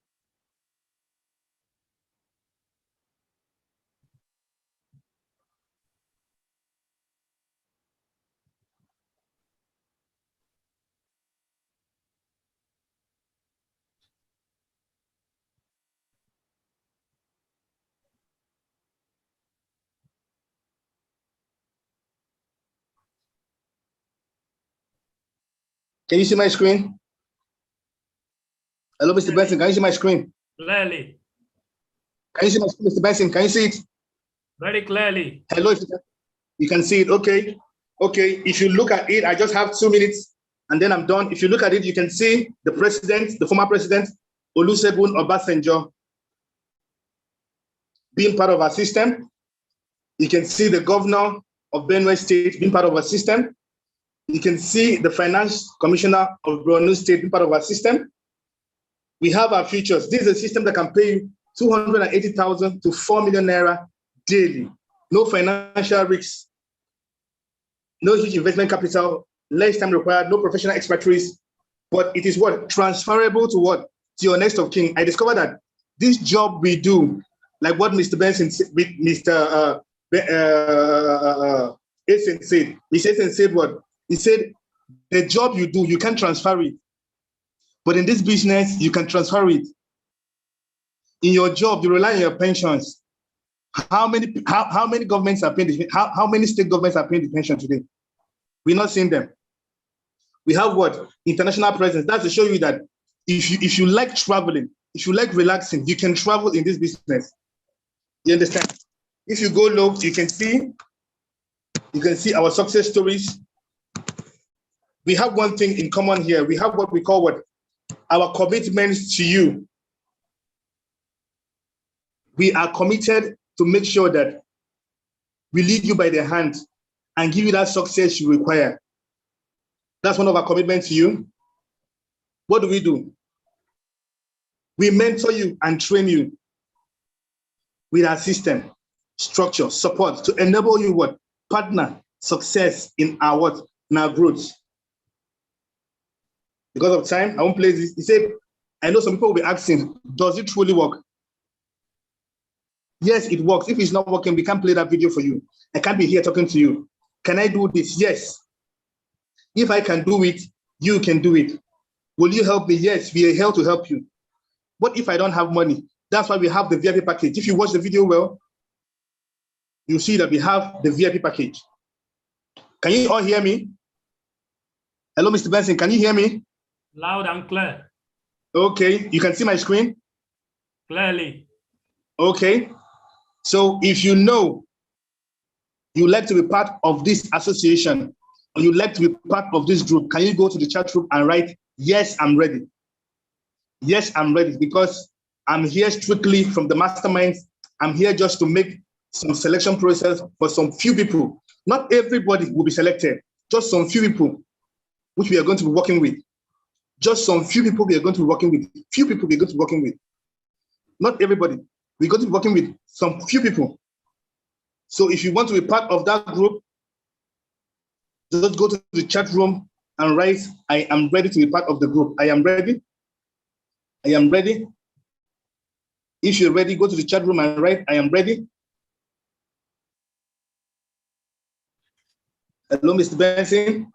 Can you see my screen? Hello, Mr. Benson. Can you see my screen? Clearly. Can you see my screen, Mr. Benson? Can you see it? Very clearly. Hello, if you can see it. Okay. Okay. If you look at it, I just have 2 minutes and then I'm done. If you look at it, you can see the president, the former president, Olusegun Obasanjo, being part of our system. You can see the governor of Benue State being part of our system. You can see the finance commissioner of Borno State being part of our system. We have our futures. This is a system that can pay you 280,000 to 4 million naira daily. No financial risks, no huge investment capital, less time required, no professional expertise, but it is what? Transferable to what? To your next of kin. I discovered that this job we do, like what Mr. Benson, Mr. Essen said. Mr. Essen said what? He said, the job you do, you can't transfer it. But in this business, you can transfer it. In your job, you rely on your pensions. How many governments are paying the, how many state governments are paying the pension today? We're not seeing them. We have what? International presence. That's to show you that if you like traveling, if you like relaxing, you can travel in this business. You understand? If you go low, you can see our success stories. We have one thing in common here. We have what we call our commitments to you. We are committed to make sure that we lead you by the hand and give you that success you require. That's one of our commitments to you. What do? We mentor you and train you with our system, structure, support to enable you partner success in our growth. Because of time, I won't play this. He said, I know some people will be asking, does it truly work? Yes, it works. If it's not working, we can't play that video for you. I can't be here talking to you. Can I do this? Yes. If I can do it, you can do it. Will you help me? Yes, we are here to help you. What if I don't have money? That's why we have the VIP package. If you watch the video well, you'll see that we have the VIP package. Can you all hear me? Hello, Mr. Benson, can you hear me? Loud and clear. Okay, you can see my screen? Clearly. Okay, so if you know you like to be part of this association, or you like to be part of this group, can you go to the chat room and write, yes, I'm ready. Yes, I'm ready, because I'm here strictly from the masterminds. I'm here just to make some selection process for some few people. Not everybody will be selected, just some few people, which we are going to be working with. Just some few people we are going to be working with. Few people we are going to be working with. Not everybody. We're going to be working with some few people. So if you want to be part of that group, just go to the chat room and write, I am ready to be part of the group. I am ready. I am ready. If you're ready, go to the chat room and write, I am ready. Hello, Mr. Benson.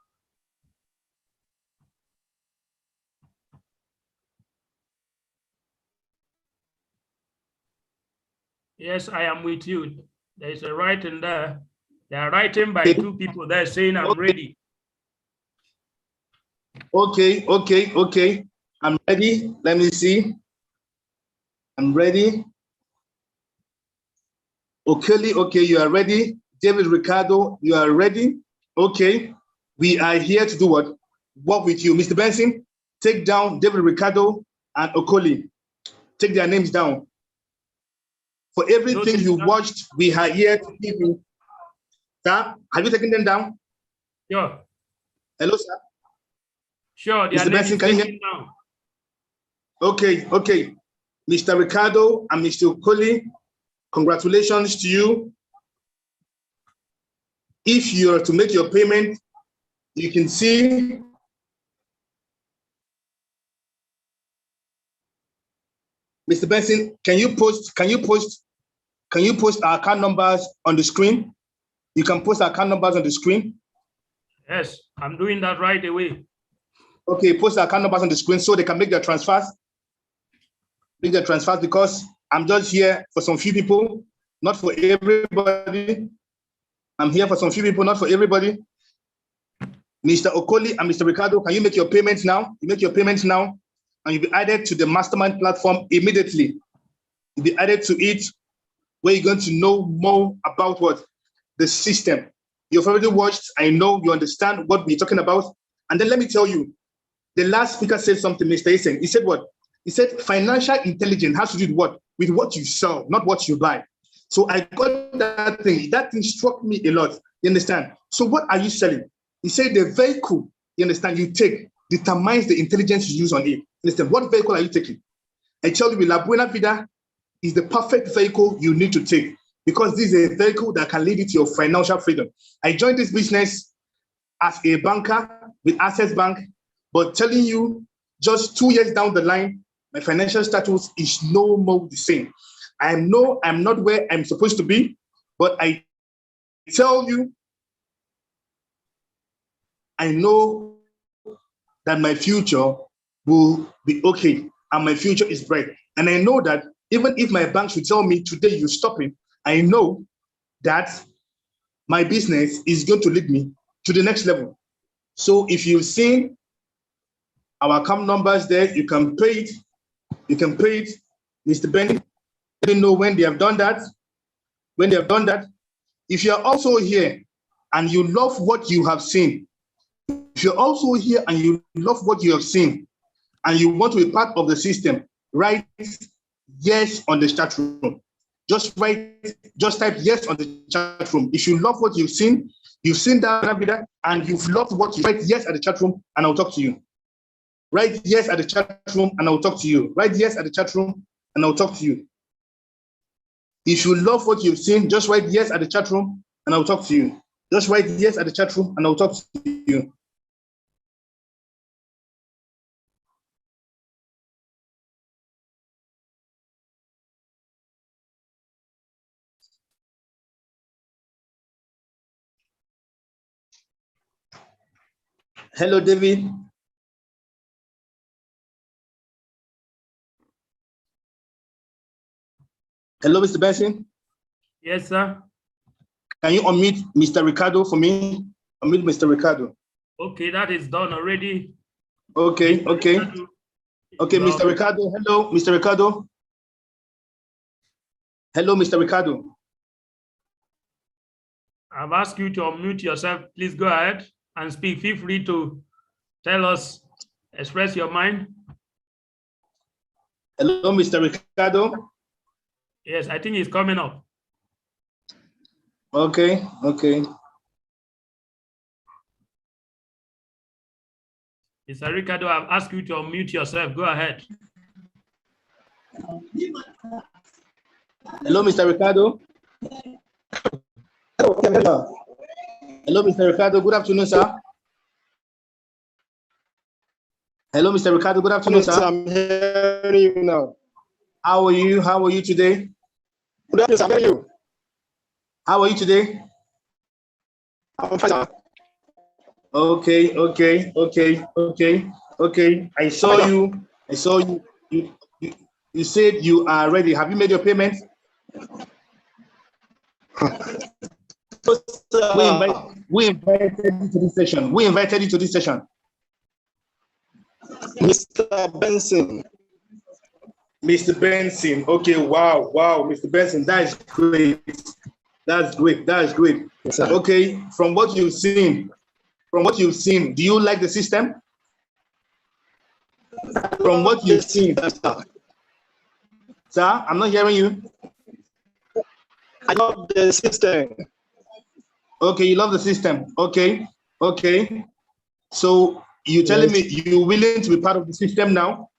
Yes, I am with you. There is a writing there. They are writing by two people. They're saying, I'm ready. Okay. I'm ready. Let me see. I'm ready. Okay, you are ready. David Ricardo, you are ready. Okay, we are here to do what? Work with you. Mr. Benson, take down David Ricardo and Okoli. Take their names down. For everything you watched, we are here to give you. Sir, have you taken them down? Sure. Hello, sir. Sure. Mr. Benson, can you hear me? Okay. Mr. Ricardo and Mr. Okoli, congratulations to you. If you are to make your payment, you can see Mr. Benson, can you post our account numbers on the screen? You can post our account numbers on the screen. Yes, I'm doing that right away. Okay, post our account numbers on the screen so they can make their transfers. Because I'm just here for some few people, not for everybody. I'm here for some few people, not for everybody. Mr. Okoli and Mr. Ricardo, can you make your payments now? You make your payments now, and you'll be added to the mastermind platform immediately. You'll be added to it, where you're going to know more about what? The system. You've already watched, I know you understand what we're talking about. And then let me tell you, the last speaker said something, Mr. Eisen. He said what? He said financial intelligence has to do with what? With what you sell, not what you buy. So I got that thing. That thing struck me a lot. You understand? So what are you selling? He said the vehicle, you understand, you take determines the intelligence you use on it. You understand? What vehicle are you taking? I tell you, La Buena Vida is the perfect vehicle you need to take, because this is a vehicle that can lead you to your financial freedom. I joined this business as a banker with Access Bank, but telling you, just 2 years down the line, my financial status is no more the same. I'm not where I'm supposed to be, but I tell you, I know that my future will be okay, and my future is bright. And I know that even if my bank should tell me today you're stopping, I know that my business is going to lead me to the next level. So if you've seen our account numbers there, you can pay it You can pay it, Mr. Benny. Let me know when they have done that. When they have done that, if you're also here and you love what you have seen, if you're also here and you love what you have seen, and you want to be part of the system, write yes on the chat room. Just type yes on the chat room. If you love what you've seen that video, and you've loved what you write yes at the chat room, and I'll talk to you. Write yes at the chat room, and I'll talk to you. Write yes at the chat room, and I'll talk to you. If you love what you've seen, just write yes at the chat room, and I'll talk to you. Just write yes at the chat room, and I'll talk to you. Hello, David. Hello, Mr. Benson. Yes, sir. Can you unmute Mr. Ricardo for me? Unmute Mr. Ricardo. Okay, that is done already. Okay, okay. Okay, Mr. Ricardo. Hello, Mr. Ricardo. Hello, Mr. Ricardo. I've asked you to unmute yourself. Please go ahead and speak. Feel free to tell us, express your mind. Hello, Mr. Ricardo. Yes, I think he's coming up. Okay, okay. Mr. Ricardo, I've asked you to unmute yourself. Go ahead. Hello, Mr. Ricardo. Hello, Mr. Ricardo. Good afternoon, sir. Hello, Mr. Ricardo. Good afternoon, sir. I'm hearing you now. How are you? How are you today? Good afternoon, sir. I'm hearing you. How are you today? I'm fine, sir. Okay, okay, okay, okay, okay. I saw you. I saw you. You said you are ready. Have you made your payment? We invited you to this session. We invited you to this session. Mr. Benson. Mr. Benson. Okay, wow, wow, Mr. Benson, that is great. That's great. That is great. Yes, sir. Okay, from what you've seen, do you like the system? From what you've seen, sir, I'm not hearing you. I love the system. Okay, you love the system. Okay, okay. So you telling me you're willing to be part of the system now?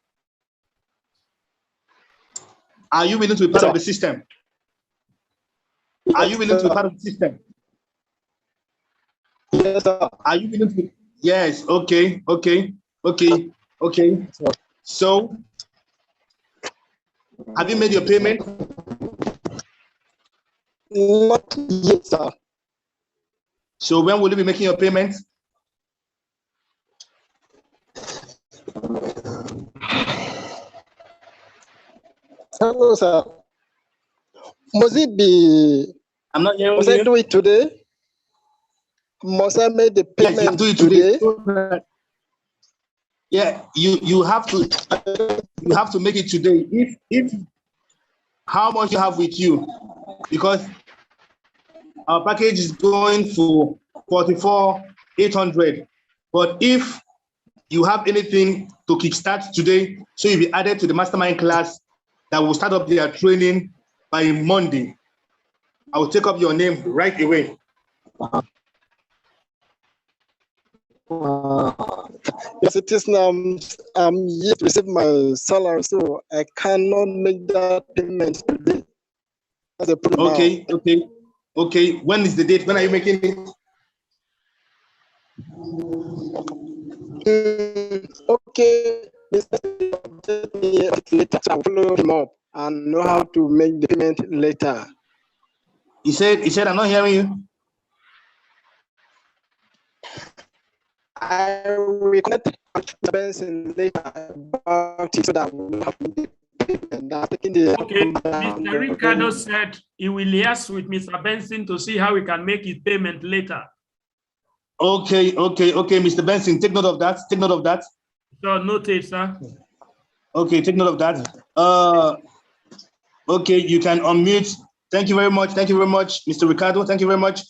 Are you willing to be part of the system? Are you willing to be part of the system? Yes, sir. Are you willing to be? Yes, okay, okay, okay, okay. So, have you made your payment? Not yet, sir. So when will you be making your payment? Hello, sir. Must it be? I'm not hearing Must I you. do it today? Must I make the Yes, payment do it today. Yeah, you have to make it today. If how much you have with you, because our package is going for 44,800. But if you have anything to kickstart today, so you'll be added to the mastermind class that will start up their training by Monday. I will take up your name right away. Yes, it is now. I'm yet to receive my salary, so I cannot make that payment today. That's the problem. Okay, okay, okay. When is the date? When are you making it? Okay, later. So I'll follow him up and know how to make the payment later. He said, I'm not hearing you. I will connect to Benson later about it so that we'll have the payment. Okay, Mr. Ricardo said he will liaise with Mr. Benson to see how we can make his payment later. Okay, okay, okay, Mr. Benson, take note of that. Take note of that. So noted, sir. Okay, take note of that. Okay, you can unmute. Thank you very much. Thank you very much, Mr. Ricardo. Thank you very much.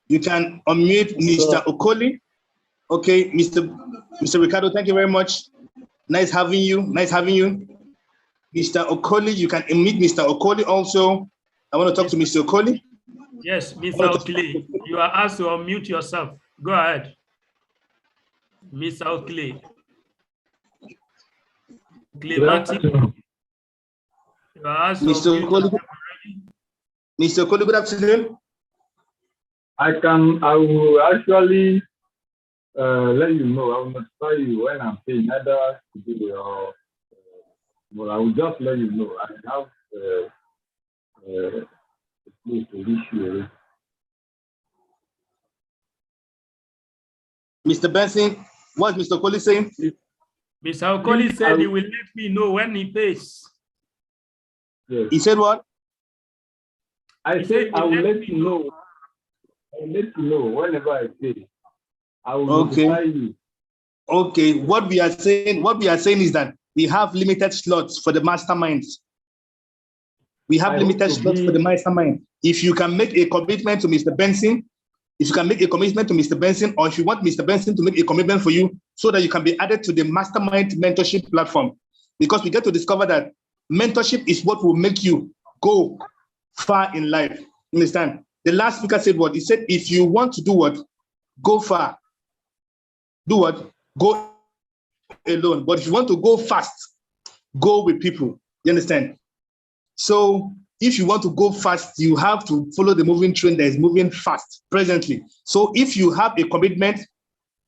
You can unmute Mr. Okoli. Okay, Mr. Ricardo, thank you very much. Nice having you. Nice having you. Mr. Okoli, you can unmute Mr. Okoli also. I want to talk to Mr. Okoli. Yes, Mr. Okoli, you are asked to unmute yourself. Go ahead. Mr. Okoli. Mr. Okoli, good afternoon. I will actually let you know. I will notify you when I'm paying either today or but I will just let you know. I have a place to reach you. Mr. Benson, what's Mr. Okoli saying? Mr. Okoli said he will let me know when he pays. Yes. He said what? I said I will let you know. I will let you know whenever I pay. I will notify you. Okay. What we are saying is that we have limited slots for the masterminds. We have limited slots for the mastermind. If you can make a commitment to Mr. Benson, or if you want Mr. Benson to make a commitment for you so that you can be added to the mastermind mentorship platform, because we get to discover that mentorship is what will make you go far in life. You understand? The last speaker said what? He said, if you want to do what? Go far. Do what? Go alone. But if you want to go fast, go with people. You understand? So if you want to go fast, you have to follow the moving train that is moving fast presently. So if you have a commitment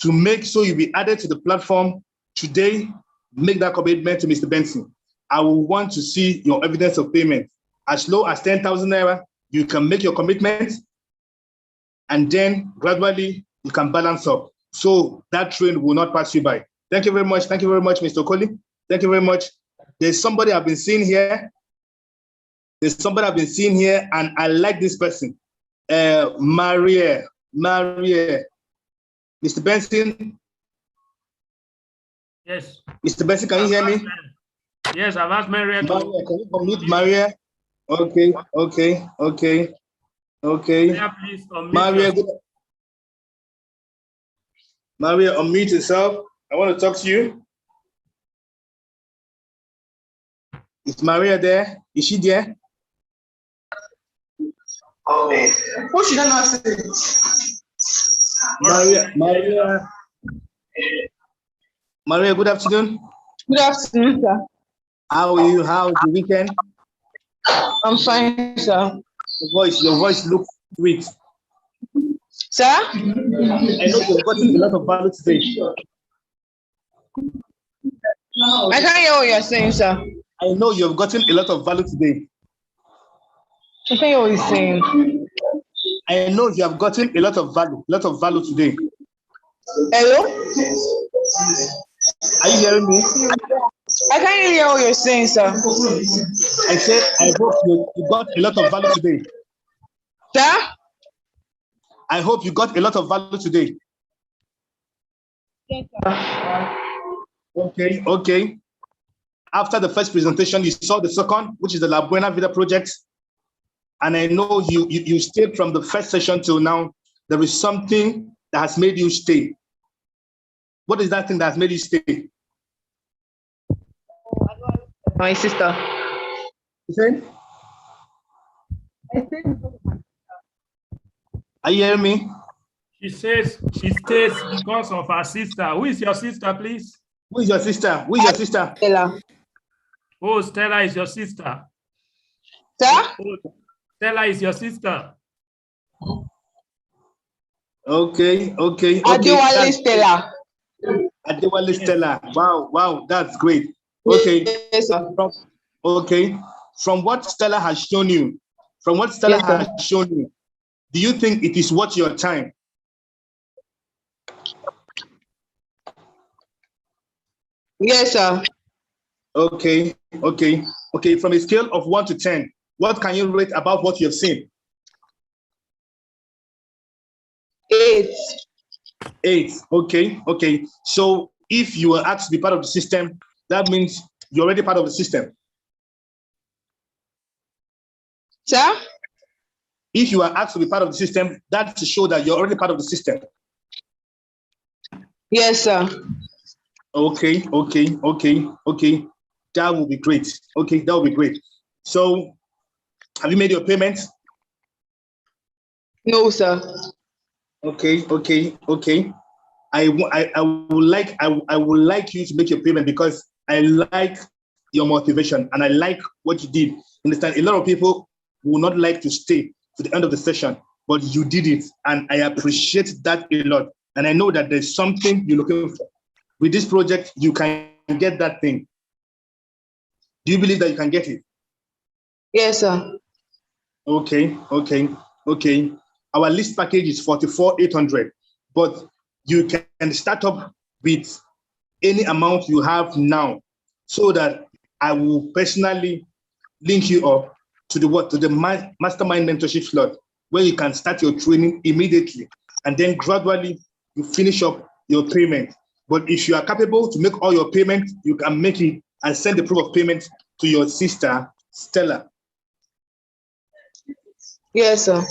to make so you'll be added to the platform today, make that commitment to Mr. Benson. I will want to see your evidence of payment. As low as 10,000 naira, you can make your commitment, and then gradually you can balance up. So that train will not pass you by. Thank you very much. Thank you very much, Mr. Okoli. Thank you very much. There's somebody I've been seeing here. And I like this person. Maria. Mr. Benson. Yes. Mr. Benson, can you hear me? Yes, I've asked Maria to. Maria, can you unmute Maria? Okay. Maria, please unmute Maria, unmute yourself. I want to talk to you. Is Maria there? Is she there? Oh, what should I not say? Maria, good afternoon. Good afternoon, sir. How are you? How's the weekend? I'm fine, sir. Your voice looks sweet. Sir? I know you've gotten a lot of value today. I can't hear what you're saying, sir. I know you've gotten a lot of value today. I can't hear what you're saying. I know you have gotten a lot of value today. Hello? Are you hearing me? I can't hear what you're saying, sir. I said, I hope you got a lot of value today. Sir? I hope you got a lot of value today. Yes, sir. Okay. After the first presentation, you saw the second, which is the La Buena Vida project. And I know you stayed from the first session till now. There is something that has made you stay. What is that thing that has made you stay? My sister. You say? Are you hearing me? She says she stays because of her sister. Who is your sister, please? Who is your sister? Stella. Oh, Stella is your sister. Sir? Stella is your sister. Okay. Adewale Stella. Adewale Stella. Wow, that's great. Okay. Yes, sir. Okay. From what Stella has shown you, do you think it is worth your time? Yes, sir. Okay. From a scale of 1 to 10, what can you rate about what you've seen? 8. 8. Okay. So if you were asked to be part of the system, that means you're already part of the system. Sir? If you are asked to be part of the system, that's to show that you're already part of the system. Yes, sir. Okay. That will be great. Okay, that will be great. So, have you made your payment? No, sir. Okay. I would like you to make your payment because I like your motivation and I like what you did. Understand? A lot of people will not like to stay to the end of the session, but you did it, and I appreciate that a lot. And I know that there's something you're looking for. With this project, you can get that thing. Do you believe that you can get it? Yes, sir. Okay. Our list package is 44,800, but you can start up with any amount you have now, so that I will personally link you up to the mastermind mentorship slot, where you can start your training immediately, and then gradually you finish up your payment. But if you are capable to make all your payment, you can make it and send the proof of payment to your sister, Stella. Yes, sir.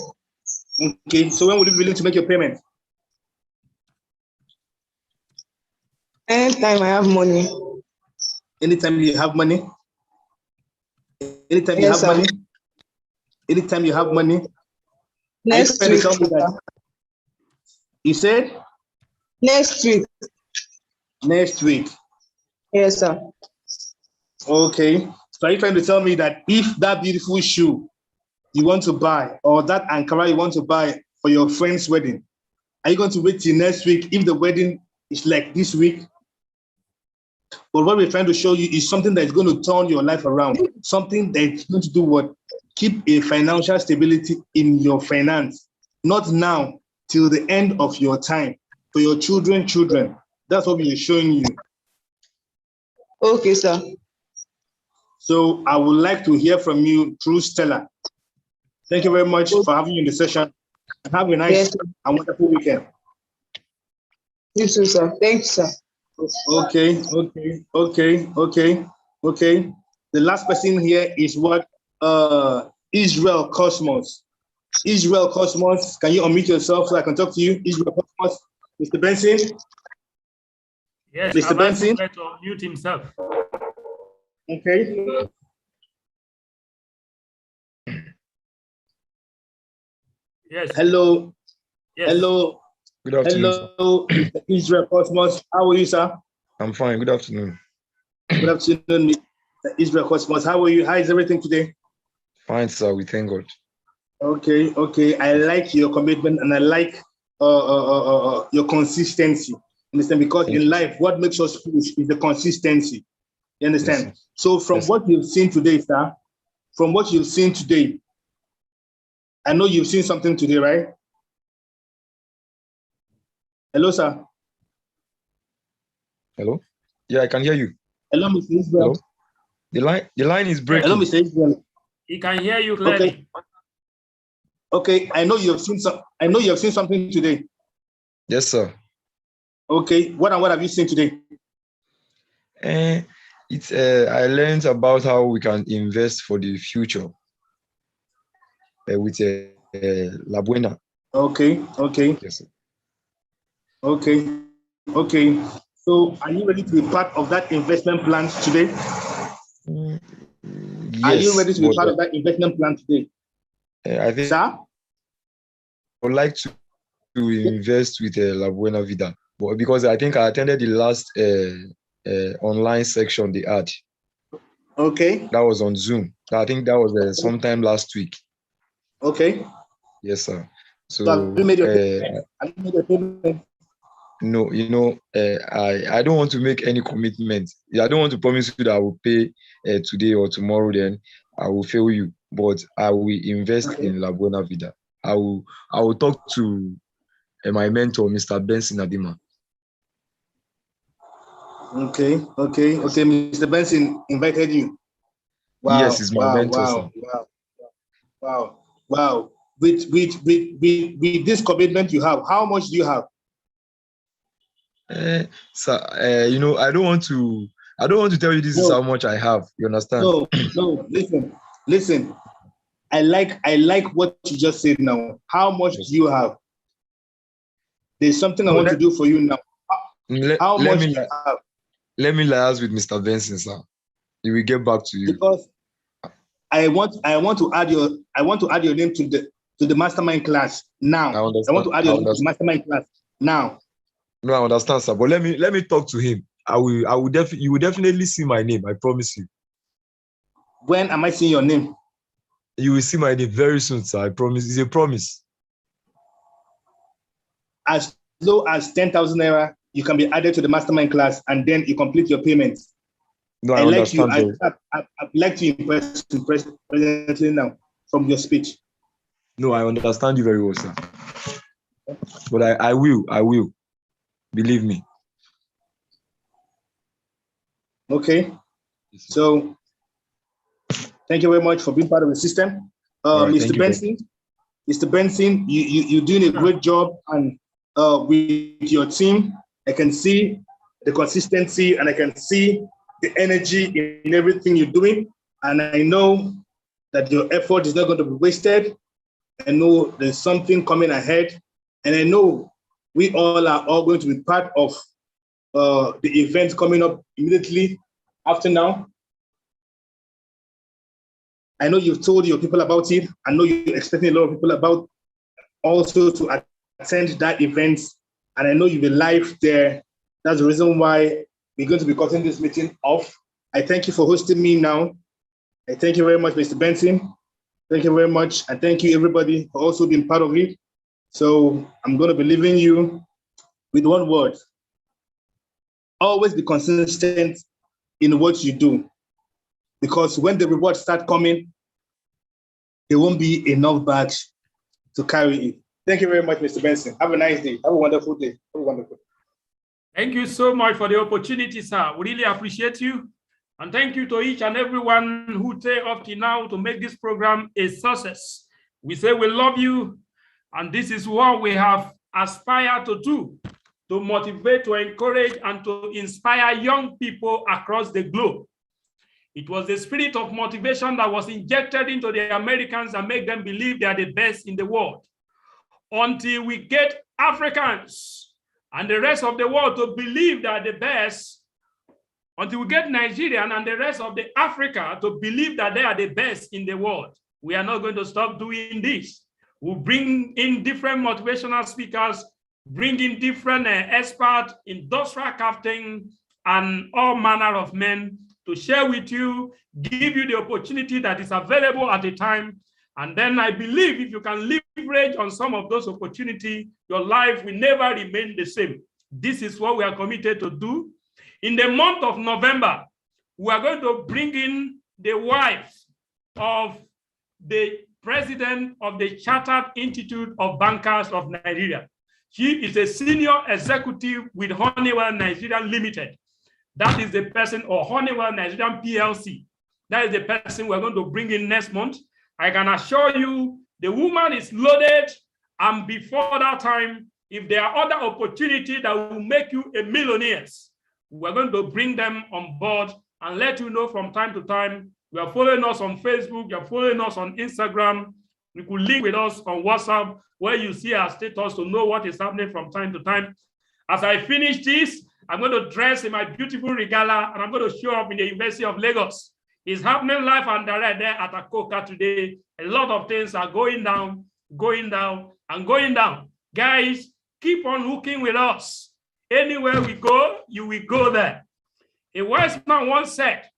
Okay, so when will you be willing to make your payment? Anytime I have money. Anytime you have money? Anytime you Yes, have sir. money? Anytime you have money? Next week. You said? Next week. Next week. Yes, sir. Okay. So are you trying to tell me that if that beautiful shoe you want to buy, or that Ankara you want to buy for your friend's wedding, are you going to wait till next week if the wedding is like this week? But what we're trying to show you is something that is going to turn your life around, something that's going to do what? Keep a financial stability in your finance, not now, till the end of your time, for your children. That's what we are showing you. Okay, sir. So I would like to hear from you through Stella. Thank you very much for having you in the session. Have a nice and wonderful weekend. You too, sir. Thank you, sir. Okay. The last person here is what? Israel Cosmos. Israel Cosmos, can you unmute yourself so I can talk to you? Israel Cosmos, Mr. Benson? Yes, Mr. Benson? to unmute himself. Okay. Yes. Hello. Yes. Hello. Good afternoon. Hello, Mr. Israel Cosmos. How are you, sir? I'm fine. Good afternoon. Good afternoon, Mr. Israel Cosmos. How are you? How is everything today? Fine, sir. We thank God. Okay. I like your commitment and I like your consistency. Understand? Because in life, what makes us foolish is the consistency. You understand? Yes, so from what you've seen today, sir, I know you've seen something today, right? Hello, sir. Hello? Yeah, I can hear you. Hello, Mr. Israel. Hello? The line is breaking. Hello, Mr. Israel. He can hear you clearly. Okay. I know you have seen something today. Yes, sir. Okay. What have you seen today? I learned about how we can invest for the future with La Buena. Okay. Yes, sir. Okay. So are you ready to be part of that investment plan today? Yes. Are you ready to be part of that investment plan today? I think, sir? I would like to invest with La Buena Vida, but because I think I attended the last online section they had. Okay. That was on Zoom. I think that was sometime last week. Okay. Yes, sir. So have you made your payment? No, I don't want to make any commitment. I don't want to promise you that I will pay today or tomorrow, then I will fail you. But I will invest in La Buena Vida. I will talk to my mentor, Mr. Benson Adima. Okay. Mr. Benson invited you. Wow. Yes, he's my mentor. Wow. With this commitment you have, how much do you have? So I don't want I don't want to tell you this is No. how much I have. You understand? No, listen. I like what you just said now. How much do you have? There's something I want to do for you now. How much do you have? Let me liaise with Mr. Benson, sir. He will get back to you. Because I want to add your name to the mastermind class now. I understand. I want to add your name to the mastermind class now. No, I understand, sir. But let me talk to him. You will definitely see my name. I promise you. When am I seeing your name? You will see my name very soon, sir. I promise. It's a promise. As low as 10,000 naira, you can be added to the mastermind class, and then you complete your payments. No, I understand. I'd like you presently now from your speech. No, I understand you very well, sir. But I will. Believe me. Okay. So thank you very much for being part of the system. Mr. Benson, you're doing a great job, and with your team, I can see the consistency and I can see the energy in everything you're doing. And I know that your effort is not going to be wasted. I know there's something coming ahead. And I know we all are going to be part of the event coming up immediately after now. I know you've told your people about it. I know you're expecting a lot of people about also to attend that event. And I know you'll be live there. That's the reason why we're going to be cutting this meeting off. I thank you for hosting me now. I thank you very much, Mr. Benson. Thank you very much. And thank you, everybody, for also being part of it. So I'm going to be leaving you with one word. Always be consistent in what you do. Because when the rewards start coming, there won't be enough bags to carry it. Thank you very much, Mr. Benson. Have a nice day. Have a wonderful day. Have a wonderful day. Thank you so much for the opportunity, sir. We really appreciate you. And thank you to each and everyone who stayed up to now to make this program a success. We say we love you. And this is what we have aspired to do, to motivate, to encourage, and to inspire young people across the globe. It was the spirit of motivation that was injected into the Americans and make them believe they are the best in the world. Until we get Africans and the rest of the world to believe they are the best, until we get Nigerian and the rest of the Africa to believe that they are the best in the world, we are not going to stop doing this. We'll bring in different motivational speakers, bring in different experts, industrial captains, and all manner of men to share with you, give you the opportunity that is available at the time. And then I believe if you can leverage on some of those opportunities, your life will never remain the same. This is what we are committed to do. In the month of November, we are going to bring in the wife of the president of the Chartered Institute of Bankers of Nigeria. She is a senior executive with Honeywell Nigeria Limited. That is the person, or Honeywell Nigerian PLC. That is the person we're going to bring in next month. I can assure you the woman is loaded, and before that time, if there are other opportunities that will make you a millionaire, we're going to bring them on board and let you know from time to time. You are following us on Facebook, you're following us on Instagram. You could link with us on WhatsApp where you see our status to know what is happening from time to time. As I finish this, I'm going to dress in my beautiful regala and I'm going to show up in the University of Lagos. It's happening live and direct there at Akoka today. A lot of things are going down, and going down. Guys, keep on hooking with us. Anywhere we go, you will go there. A wise man once said,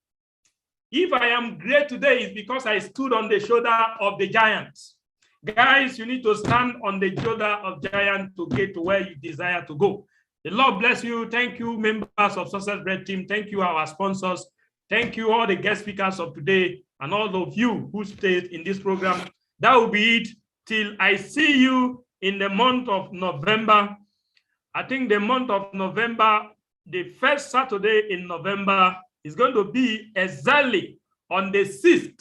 if I am great today, it's because I stood on the shoulder of the giants. Guys, you need to stand on the shoulder of giants to get to where you desire to go. The Lord bless you. Thank you, members of Success Bread Team. Thank you, our sponsors. Thank you, all the guest speakers of today, and all of you who stayed in this program. That will be it till I see you in the month of November. I think the month of November, the first Saturday in November is going to be exactly on the 6th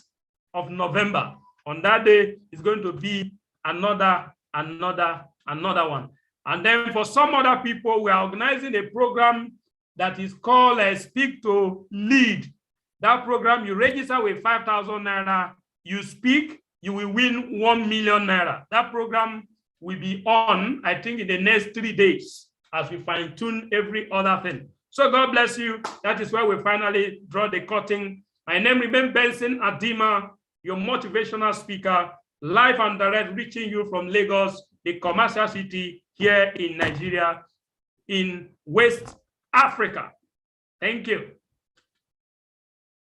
of November. On that day, it's going to be another one. And then for some other people, we are organizing a program that is called Speak to Lead. That program, you register with 5,000 naira, you speak, you will win 1 million naira. That program will be on, I think, in the next 3 days as we fine tune every other thing. So God bless you. That is where we finally draw the curtain. My name remains Benson Adima, your motivational speaker, live and direct, reaching you from Lagos, the commercial city here in Nigeria, in West Africa. Thank you.